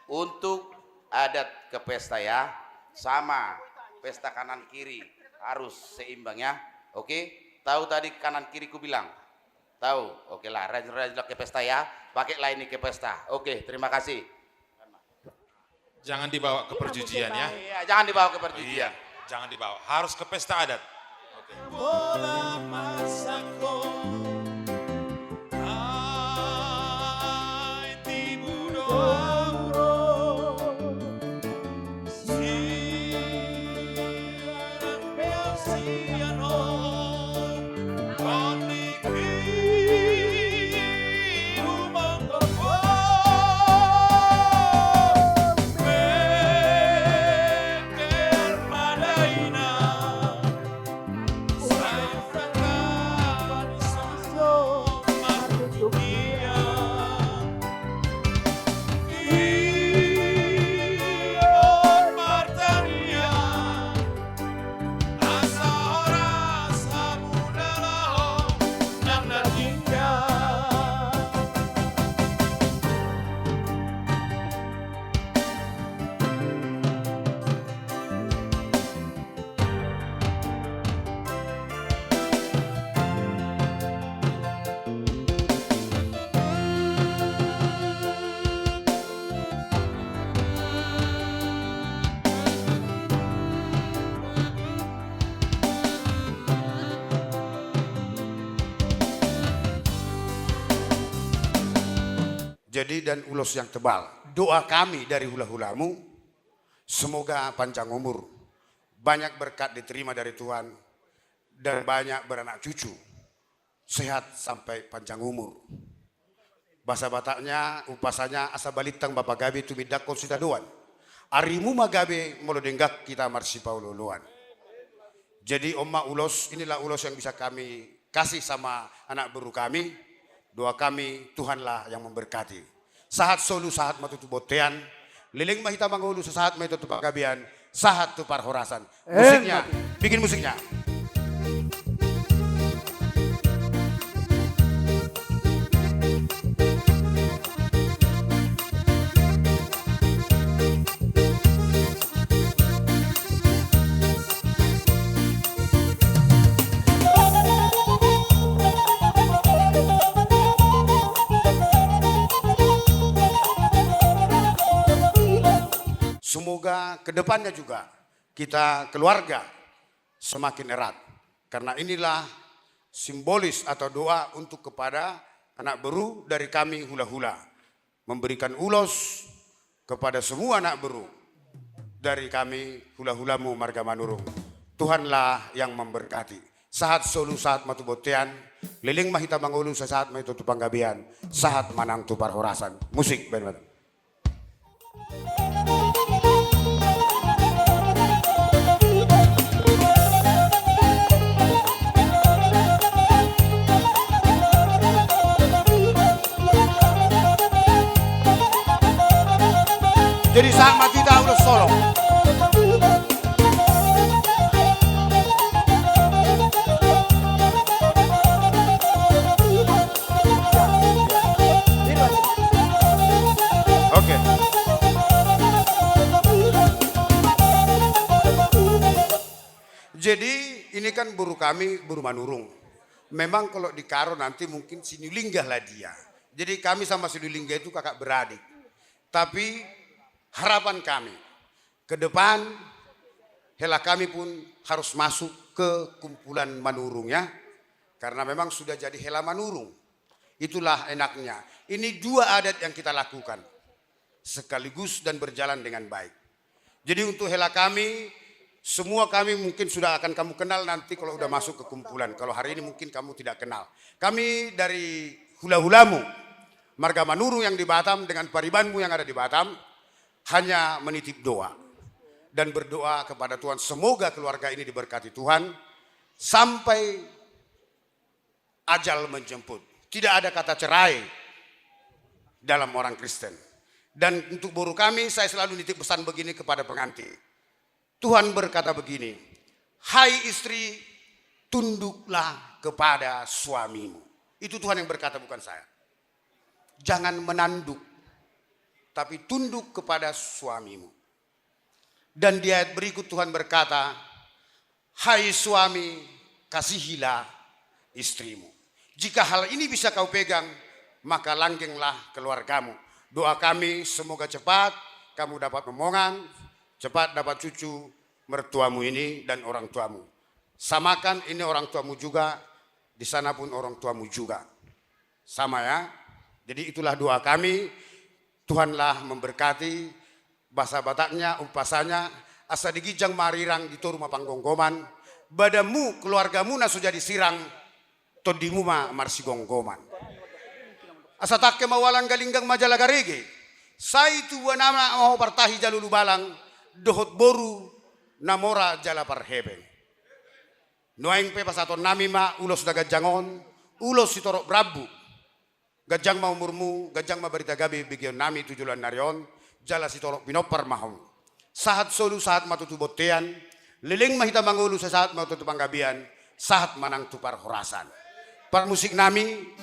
Untuk adat ke pesta ya. Sama pesta kanan kiri harus seimbang ya. Oke? Tahu tadi kanan kiri ku bilang? Tahu? Oke lah, rajin-rajin ke pesta ya. Pakailah ini ke pesta. Oke, terima kasih. Jangan dibawa ke perjudian ya. Iya, jangan dibawa ke perjudian. Iya, jangan dibawa. Harus ke pesta adat. Oke. Bola masako ai tibu doauro siaran peasiano dunia. Martania, asa ora samudara nang natingga. Jadi dan ulos yang tebal. Doa kami dari hula-hulamu, semoga panjang umur, banyak berkat diterima dari Tuhan, dan banyak beranak cucu, sehat sampai panjang umur. Bahasa Bataknya, upasanya asa balitang Bapak Gabe tumidak konsidaduan. Arimu magabe molo denggak kita marsi paululuan. Jadi Oma ulos, inilah ulos yang bisa kami kasih sama anak beru kami. Doa kami, Tuhanlah yang memberkati. Sahat solu sahat matutu botean, liling mahita mangulu sesahat matutu pagabian, sahat tu parhorasan. Musiknya, bikin musiknya. Semoga kedepannya juga kita keluarga semakin erat. Karena inilah simbolis atau doa untuk kepada anak beru dari kami hula-hula. Memberikan ulos kepada semua anak beru dari kami hula-hulamu marga Manurung. Tuhanlah yang memberkati. Sahat solu saat matu botean, liling mahita mangulu sesaat matu tupanggabian, saat manang tupar horasan. Musik benar. Jadi sama kita udah solo. Oke. Jadi ini kan buru kami, buru Manurung. Memang kalau di Karo nanti mungkin Sinulinggah lah dia. Jadi kami sama Sinulinggah itu kakak beradik. Tapi harapan kami ke depan, hela kami pun harus masuk ke kumpulan Manurung ya. Karena memang sudah jadi hela Manurung. Itulah enaknya. Ini dua adat yang kita lakukan. Sekaligus dan berjalan dengan baik. Jadi untuk hela kami, semua kami mungkin sudah akan kamu kenal nanti kalau udah masuk ke kumpulan. Kalau hari ini mungkin kamu tidak kenal. Kami dari hula-hulamu, marga Manurung yang di Batam dengan paribanmu yang ada di Batam, hanya menitip doa dan berdoa kepada Tuhan. Semoga keluarga ini diberkati Tuhan sampai ajal menjemput. Tidak ada kata cerai dalam orang Kristen. Dan untuk boru kami, saya selalu nitip pesan begini kepada pengantin. Tuhan berkata begini, hai istri, tunduklah kepada suamimu. Itu Tuhan yang berkata, bukan saya. Jangan menanduk, tapi tunduk kepada suamimu. Dan di ayat berikut Tuhan berkata, hai suami, kasihilah istrimu. Jika hal ini bisa kau pegang, maka langgenglah keluargamu. Doa kami semoga cepat kamu dapat momongan, cepat dapat cucu mertuamu ini dan orang tuamu. Samakan ini orang tuamu juga, di sana pun orang tuamu juga. Sama ya. Jadi itulah doa kami. Tuhanlah memberkati. Bahasa Bataknya, upasanya, asa digijang marirang di rumah panggonggoman. Badamu keluargamu nasu jadi sirang, todimu ma marsi gonggoman. Asa takke mawalan galinggang majalah garege. Saitu nama mau partahi jalulu balang, dohot boru namora jala parhebeng. Noeng pe pasaton nami ma ulos daga jangon, ulos sitorok brabu. gajang mau murmu, gajang ma berita gabi bigion nami tujulan narion, jala si tolok pinopar mahong. Saat solu saat matutu botean, liling mahita mangulu sesaat matutu panggabian, saat manang tupar horasan. Par musik nami,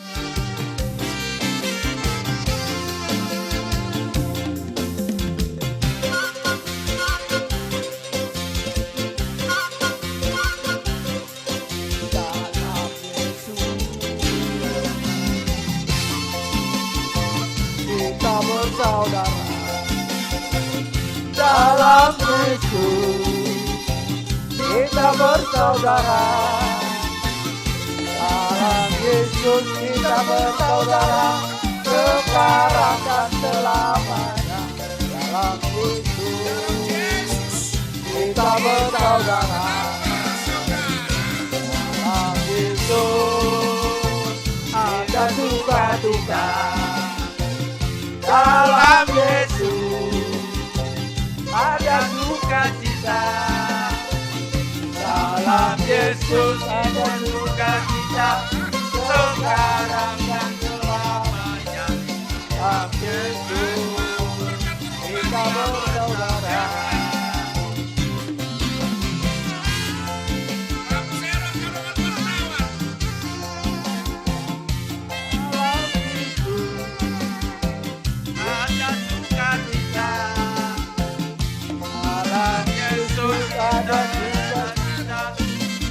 Kita bersaudara dalam Yesus. Kita bersaudara dalam Yesus. Kita bersaudara sekarang dan selamanya dalam Yesus. Kita bersaudara dalam Yesus. Ada duka-duka dalam Yesus, ada sukacita. Dalam Yesus ada sukacita, sekarang dan selamanya. Dalam Yesus kita bersaudara. Ada sukacita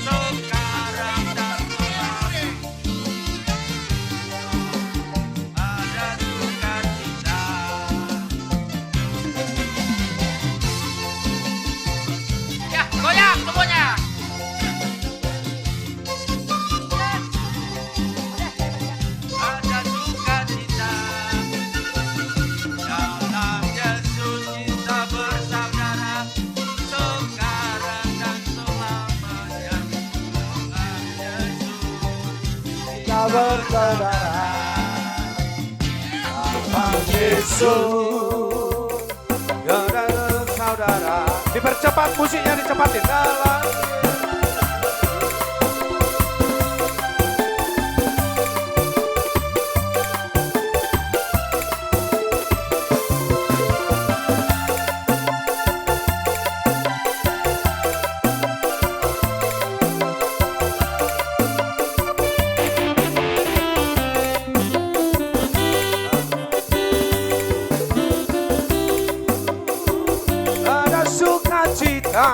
sekarang dan selamanya. Ada sukacita. Ya, goyang semuanya. Ada sukacita. Dalam Yesus kita bersaudara. Kita bersaudara dalam Yesus. Saudara, dipercepat musiknya, dicepatin dalam. Sukacita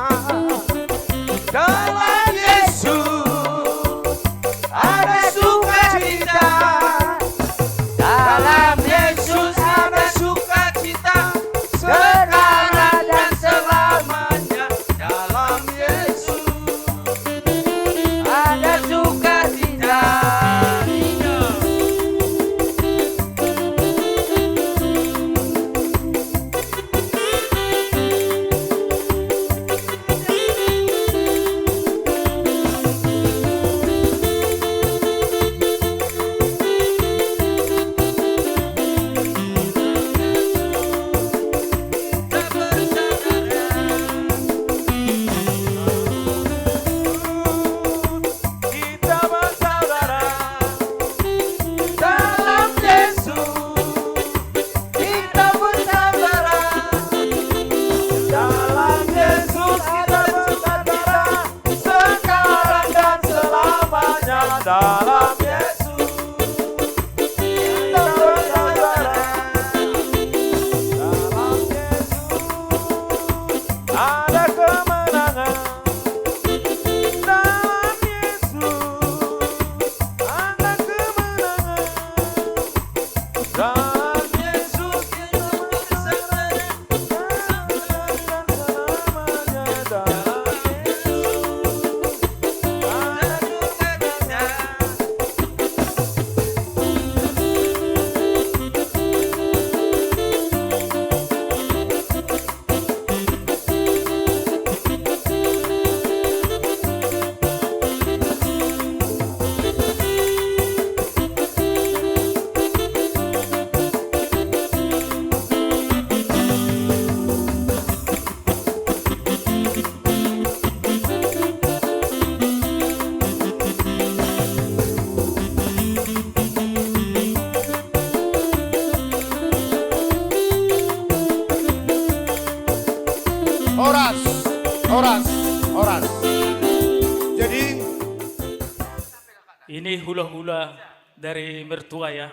ini hula-hula dari mertua ya,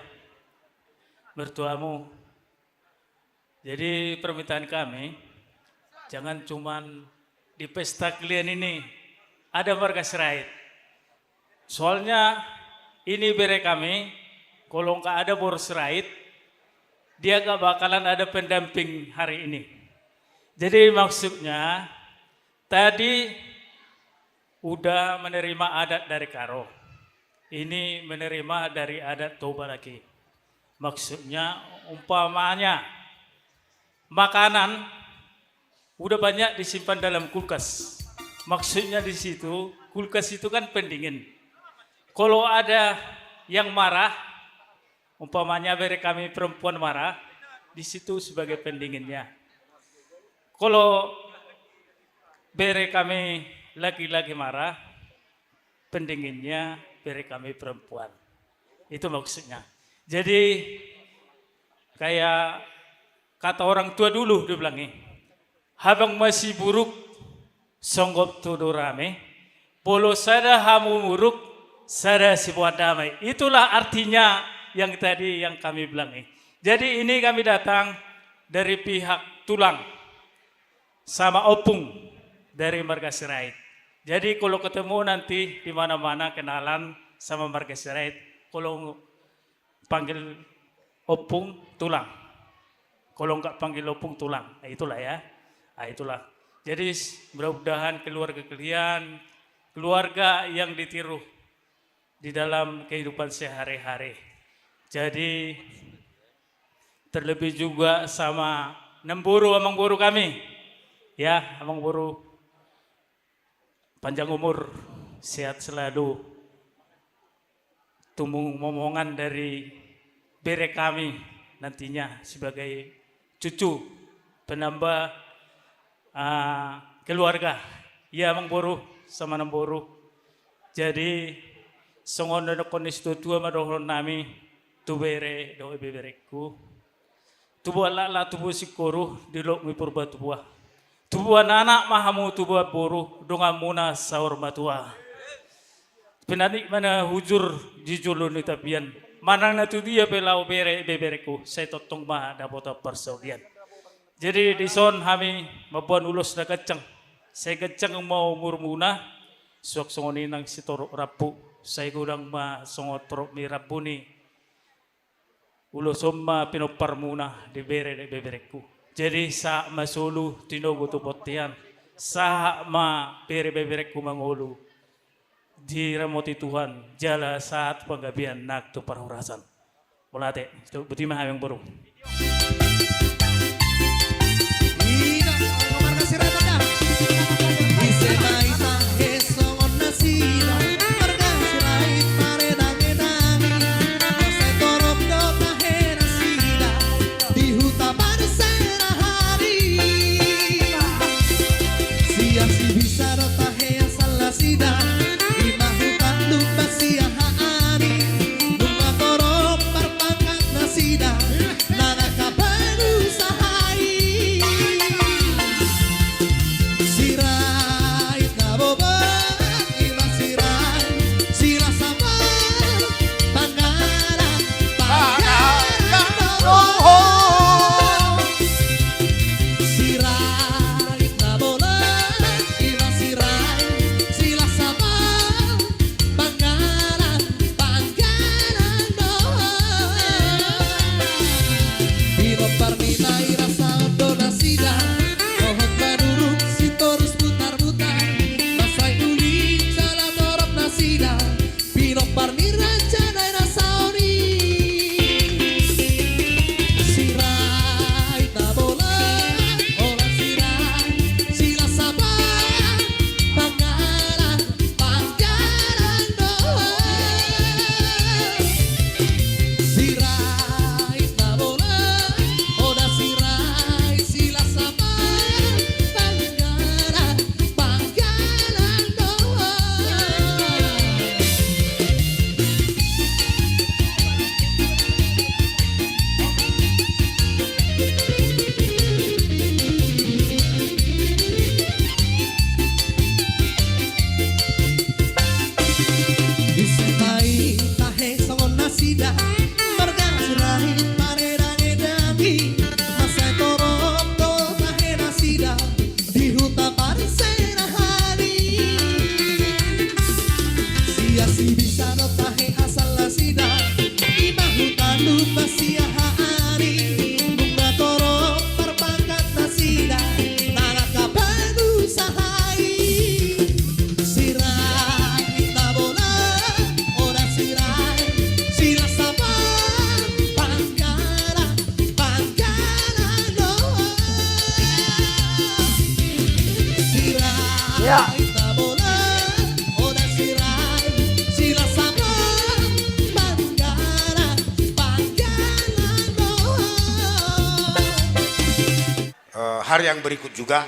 mertuamu. Jadi permintaan kami, jangan cuman di pesta kalian ini ada marga serait. Soalnya ini bere kami, kalau nggak ada bor serait, dia nggak bakalan ada pendamping hari ini. Jadi maksudnya tadi udah menerima adat dari Karo. Ini menerima dari adat Toba lagi. Maksudnya umpamanya makanan udah banyak disimpan dalam kulkas. Maksudnya di situ kulkas itu kan pendingin. Kalau ada yang marah, umpamanya beri kami perempuan marah, di situ sebagai pendinginnya. Kalau beri kami laki-laki marah, pendinginnya beri kami perempuan. Itu maksudnya. Jadi kayak kata orang tua dulu dibilangin, habang masih buruk, songgop tuduh rame, polo sada hamu muruk, sada si buat damai. Itulah artinya yang tadi yang kami bilangin. Jadi ini kami datang dari pihak Tulang sama Opung dari Marga Serait. Jadi kalau ketemu nanti di mana-mana kenalan sama Marga Serait, kalau panggil Opung Tulang, kalau enggak panggil Opung Tulang, nah itulah ya, nah itulah. Jadi mudah-mudahan keluarga kalian, keluarga yang ditiru di dalam kehidupan sehari-hari. Jadi terlebih juga sama Nemburu, Amang Buru kami, ya Amang Buru, panjang umur, sehat selalu, tumbuh momongan dari bere kami nantinya sebagai cucu penambah keluarga. Ya Amang Buru sama Nemburu. Jadi songon dan kondisi tua madohon nami tu bere do bebereku. Tu buat la tu buat sikoro di lok mi purba tu buat. Tu buat anak mahamu tu buat boru dongan muna saur matua. Penanik mana hujur jijulun ni tapian. Manang na tu dia pelau bere bebereku. Saya totong mah dapota persaudian. Jadi di son kami mabuan ulus na kacang. Saya kacang mau murmuna. Suak songonin ang sitorok rapu. Saya kurang ma songotorok mi rapu ni. Ulosom ma pinopar muna di bere de bebereku. Jadi sa masulu tinogo tu potian. Sa ma bere bebereku mangulu. Di ramoti Tuhan jala saat penggabian nak tu parhurasan. Mulate, itu betul mah yang burung. lupa hari bunga toro perbankan nasida naraka penuh sahai sirai kita bola ora sirai sira sabar panggara doa sirai kita bola ora sirai sira sabar panggara doa. Hari yang berikut juga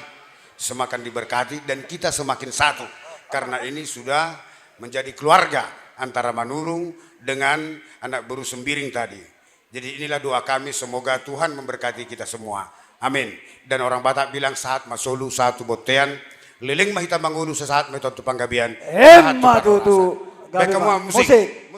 semakin diberkati dan kita semakin satu karena ini sudah menjadi keluarga antara Manurung dengan anak Beru Sembiring tadi. Jadi inilah doa kami, semoga Tuhan memberkati kita semua. Amin. Dan orang Batak bilang saat masolu satu botean, liling mahita mangulu sesaat metode panggabian. Emma tutu. Baik kamu musik.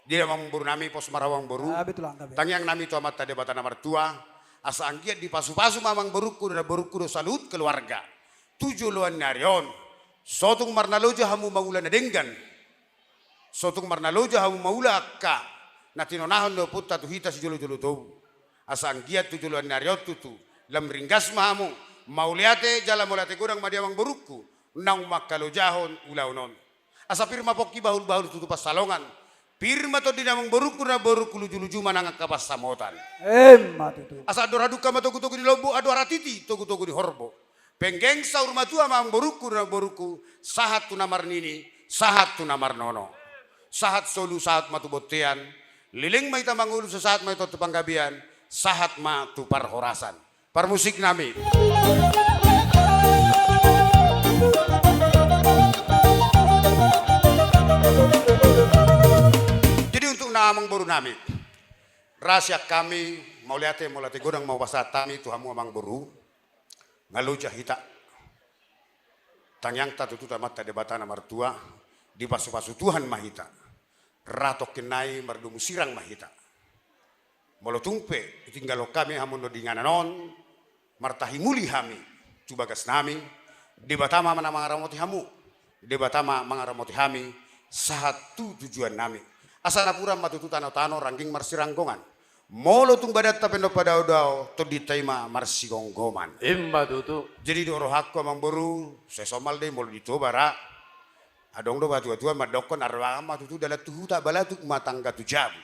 Dia mamburu nami pos marawang boru. Tangyang nami tu amat tadi batana mertua. Asa anggiat di pasu-pasu mamang boruku dan boruku do salut keluarga. 7 luan narion. Sotung marnaloja hamu maula nadenggan. Sotung marnaloja hamu maula akka. Natinonahan do putta tu hita si jolo-jolo tau. Asa anggiat 7 luan narion tutu. Lam ringgas mahamu. Mauliate jala molate kurang madiamang boruku. Nang makalojahon ulaunon. Asa pirma poki bahul-bahul tutu pas salongan. Pirma to dinamang boruku na boruku luju-luju manang kapas samotan. Emma tutu. Asa adoraduka matogu-togu di lobo adoratiti togu-togu di horbo. Penggeng saur matua mang boruku na boruku sahat tu namar nini, sahat tu namar nono. Sahat solu sahat matu botean, liling maita mangulu sesaat maito tu panggabian, sahat ma tu parhorasan. Parmusik nami. Amang boru nami rahasia kami mau lihat godang mau bahasa tami tu hamu amang boru ngaluja hita tangyang tatu tu tamat tade batana martua di pasu-pasu Tuhan mahita ratok kenai mardumu sirang mahita molo tumpe tinggal kami hamun do dingananon martahi muli hami coba gas nami di batama mana mangaramoti hamu di batama mangaramoti hami satu tujuan nami asana pura matutu tano-tano rangging marsi ranggongan. Molo tung badat tapendo pada udao to ditaima marsi gonggoman. Emma tutu. Jadi do roh hakku amang boru sesomal deh molo ditoba ra. Adong do batu-batuan madokon arwa matutu dalat tuhu tak balatuk matangga tu jabu.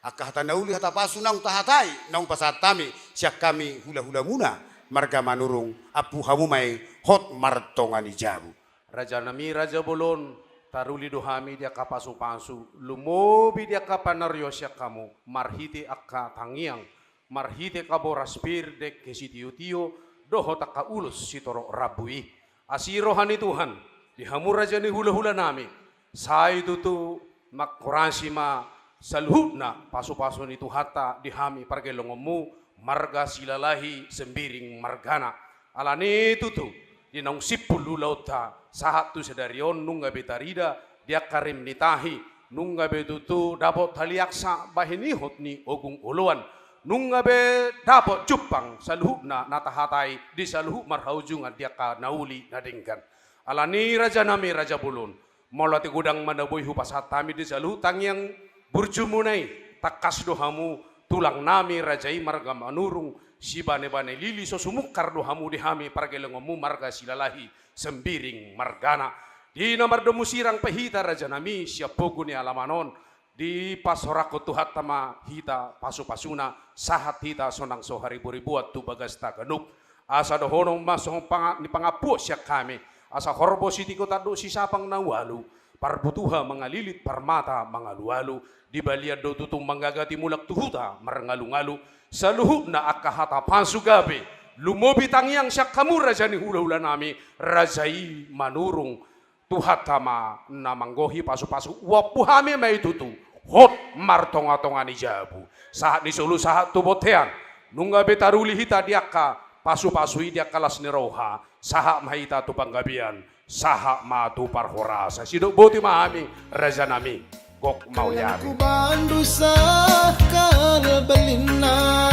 Akah hata nauli hata pasu naung tahatai naung pasatami siak kami hula-hula muna marga Manurung apu hamu mai hot martongani jabu. Raja nami Raja Bolon taruli dohami dia kapasu-pasu, lumobi dia kapanaryo siya kamu, marhite akka tangiang, marhite kaboraspir dek kesitiyo-tiyo, doho taka ulus sitoro rabui. Asirohani Tuhan, dihamur raja ni hula-hula nami, say tutu makurasi ma salhudna pasu-pasu ni tuhata dihami pargelongomu, marga silalahi sembiring margana. Alani tutu, dinang sipulu lauta, sahat tu sedarion nungga betarida dia karim nitahi nungga betutu dapat taliaksa bahini hotni ogung uluan nungga be dapat cupang saluhna natahatai di saluh marhaujungan dia ka nauli nadenggan alani raja nami Raja Bulun molati gudang manaboy hupasatami di saluh tangyang burjumunai takas dohamu tulang nami rajai marga Manurung si bane-bane lili sosumukar dohamu dihami pargelengomu marga silalahi sembiring margana di nomor domu sirang pehita raja nami siap pogu ni alamanon di pasorako tuhat tama hita pasu-pasuna sahat hita sonang sohari buribuat tu bagas taganuk asa dohonong masong ni pangapu siak kami asa horbo siti kota do si sapang nawalu parbutuha mengalilit parmata mangalu-alu di balian do tutung manggagati mulak tuhuta marangalu-ngalu saluhu na akahata pansugabe lumobi tangyang siyak kamu raja ni hula-hula nami rajai Manurung tuhatama namanggohi pasu-pasu wapuhami may tutu hot martonga-tonga ni jabu saat ni sulu saat tubotean nungga betaruli hita diaka pasu-pasui dia kalas ni roha sahat mahita tu panggabian saha matu parhorasa sidok boti mami raja nami gok mau yari Ku bandu sakal belina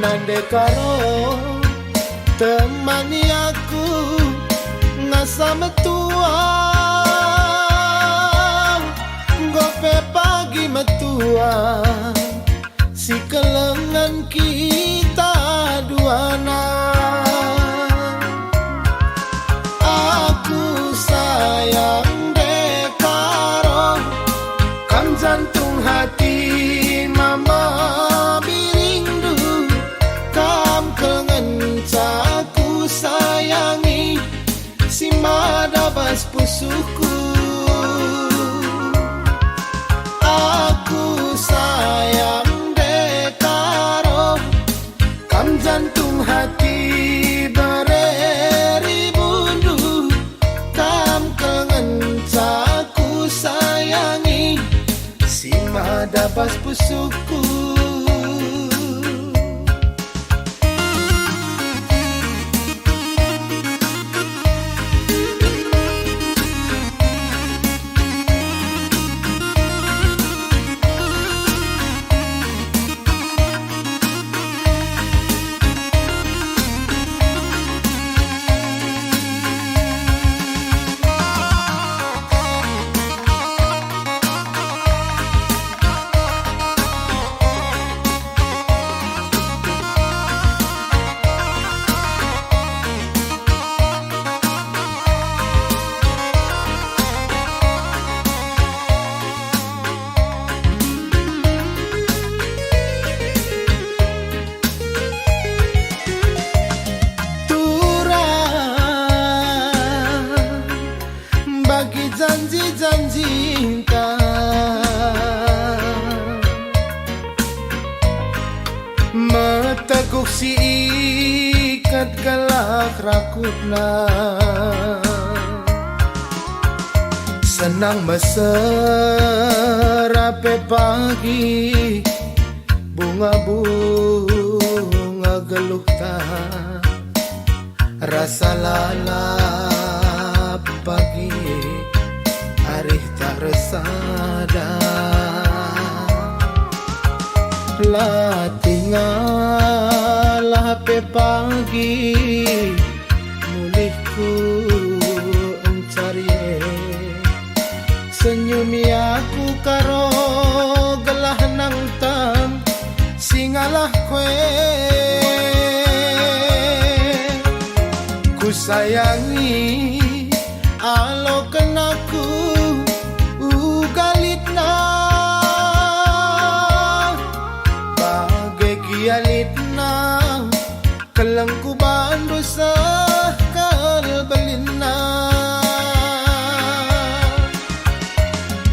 Nande karo temani aku ngasa metua Gope pagi metua Si kelengan kita duana Aku sayang dekaro Kan jantung hati mama birindu Kam kengencaku sayangi Si madabas pusuku Aku sayang dekaro Kam jantung hati bereri bundu Kam kengencaku sayangi Si madabas pusuku Bagi janji-janji cinta Meteguk si ikat galak rakutna Senang meserape pagi Bunga-bunga geluh tak Rasa lalap pagi Hari tak resada La tinggal HP pagi Mulihku encari Senyumi aku karo gelah nang tam Singalah kue Ku sayangi alo kenaku ugalitna Bagai gialitna Kelengku bandu sakal belina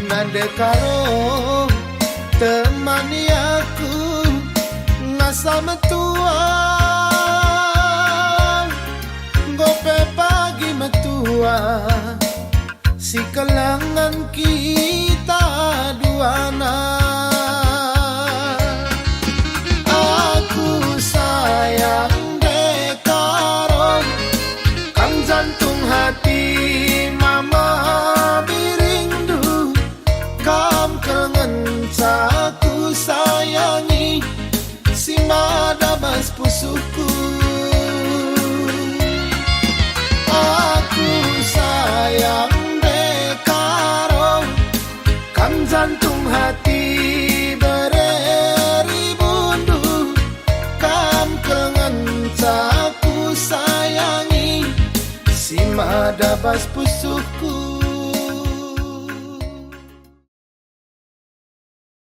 Nande karo temani aku ngasa metua Gope pagi metua Si kelangan kita duana Aku sayang dekaro Kang jantung hati mama birindu Kam kengencaku sayangi Si madabas pusuku Aku sayang dekaro Kan jantung hati bereri bundu Kam kengencaku sayangi Si madabas pusuku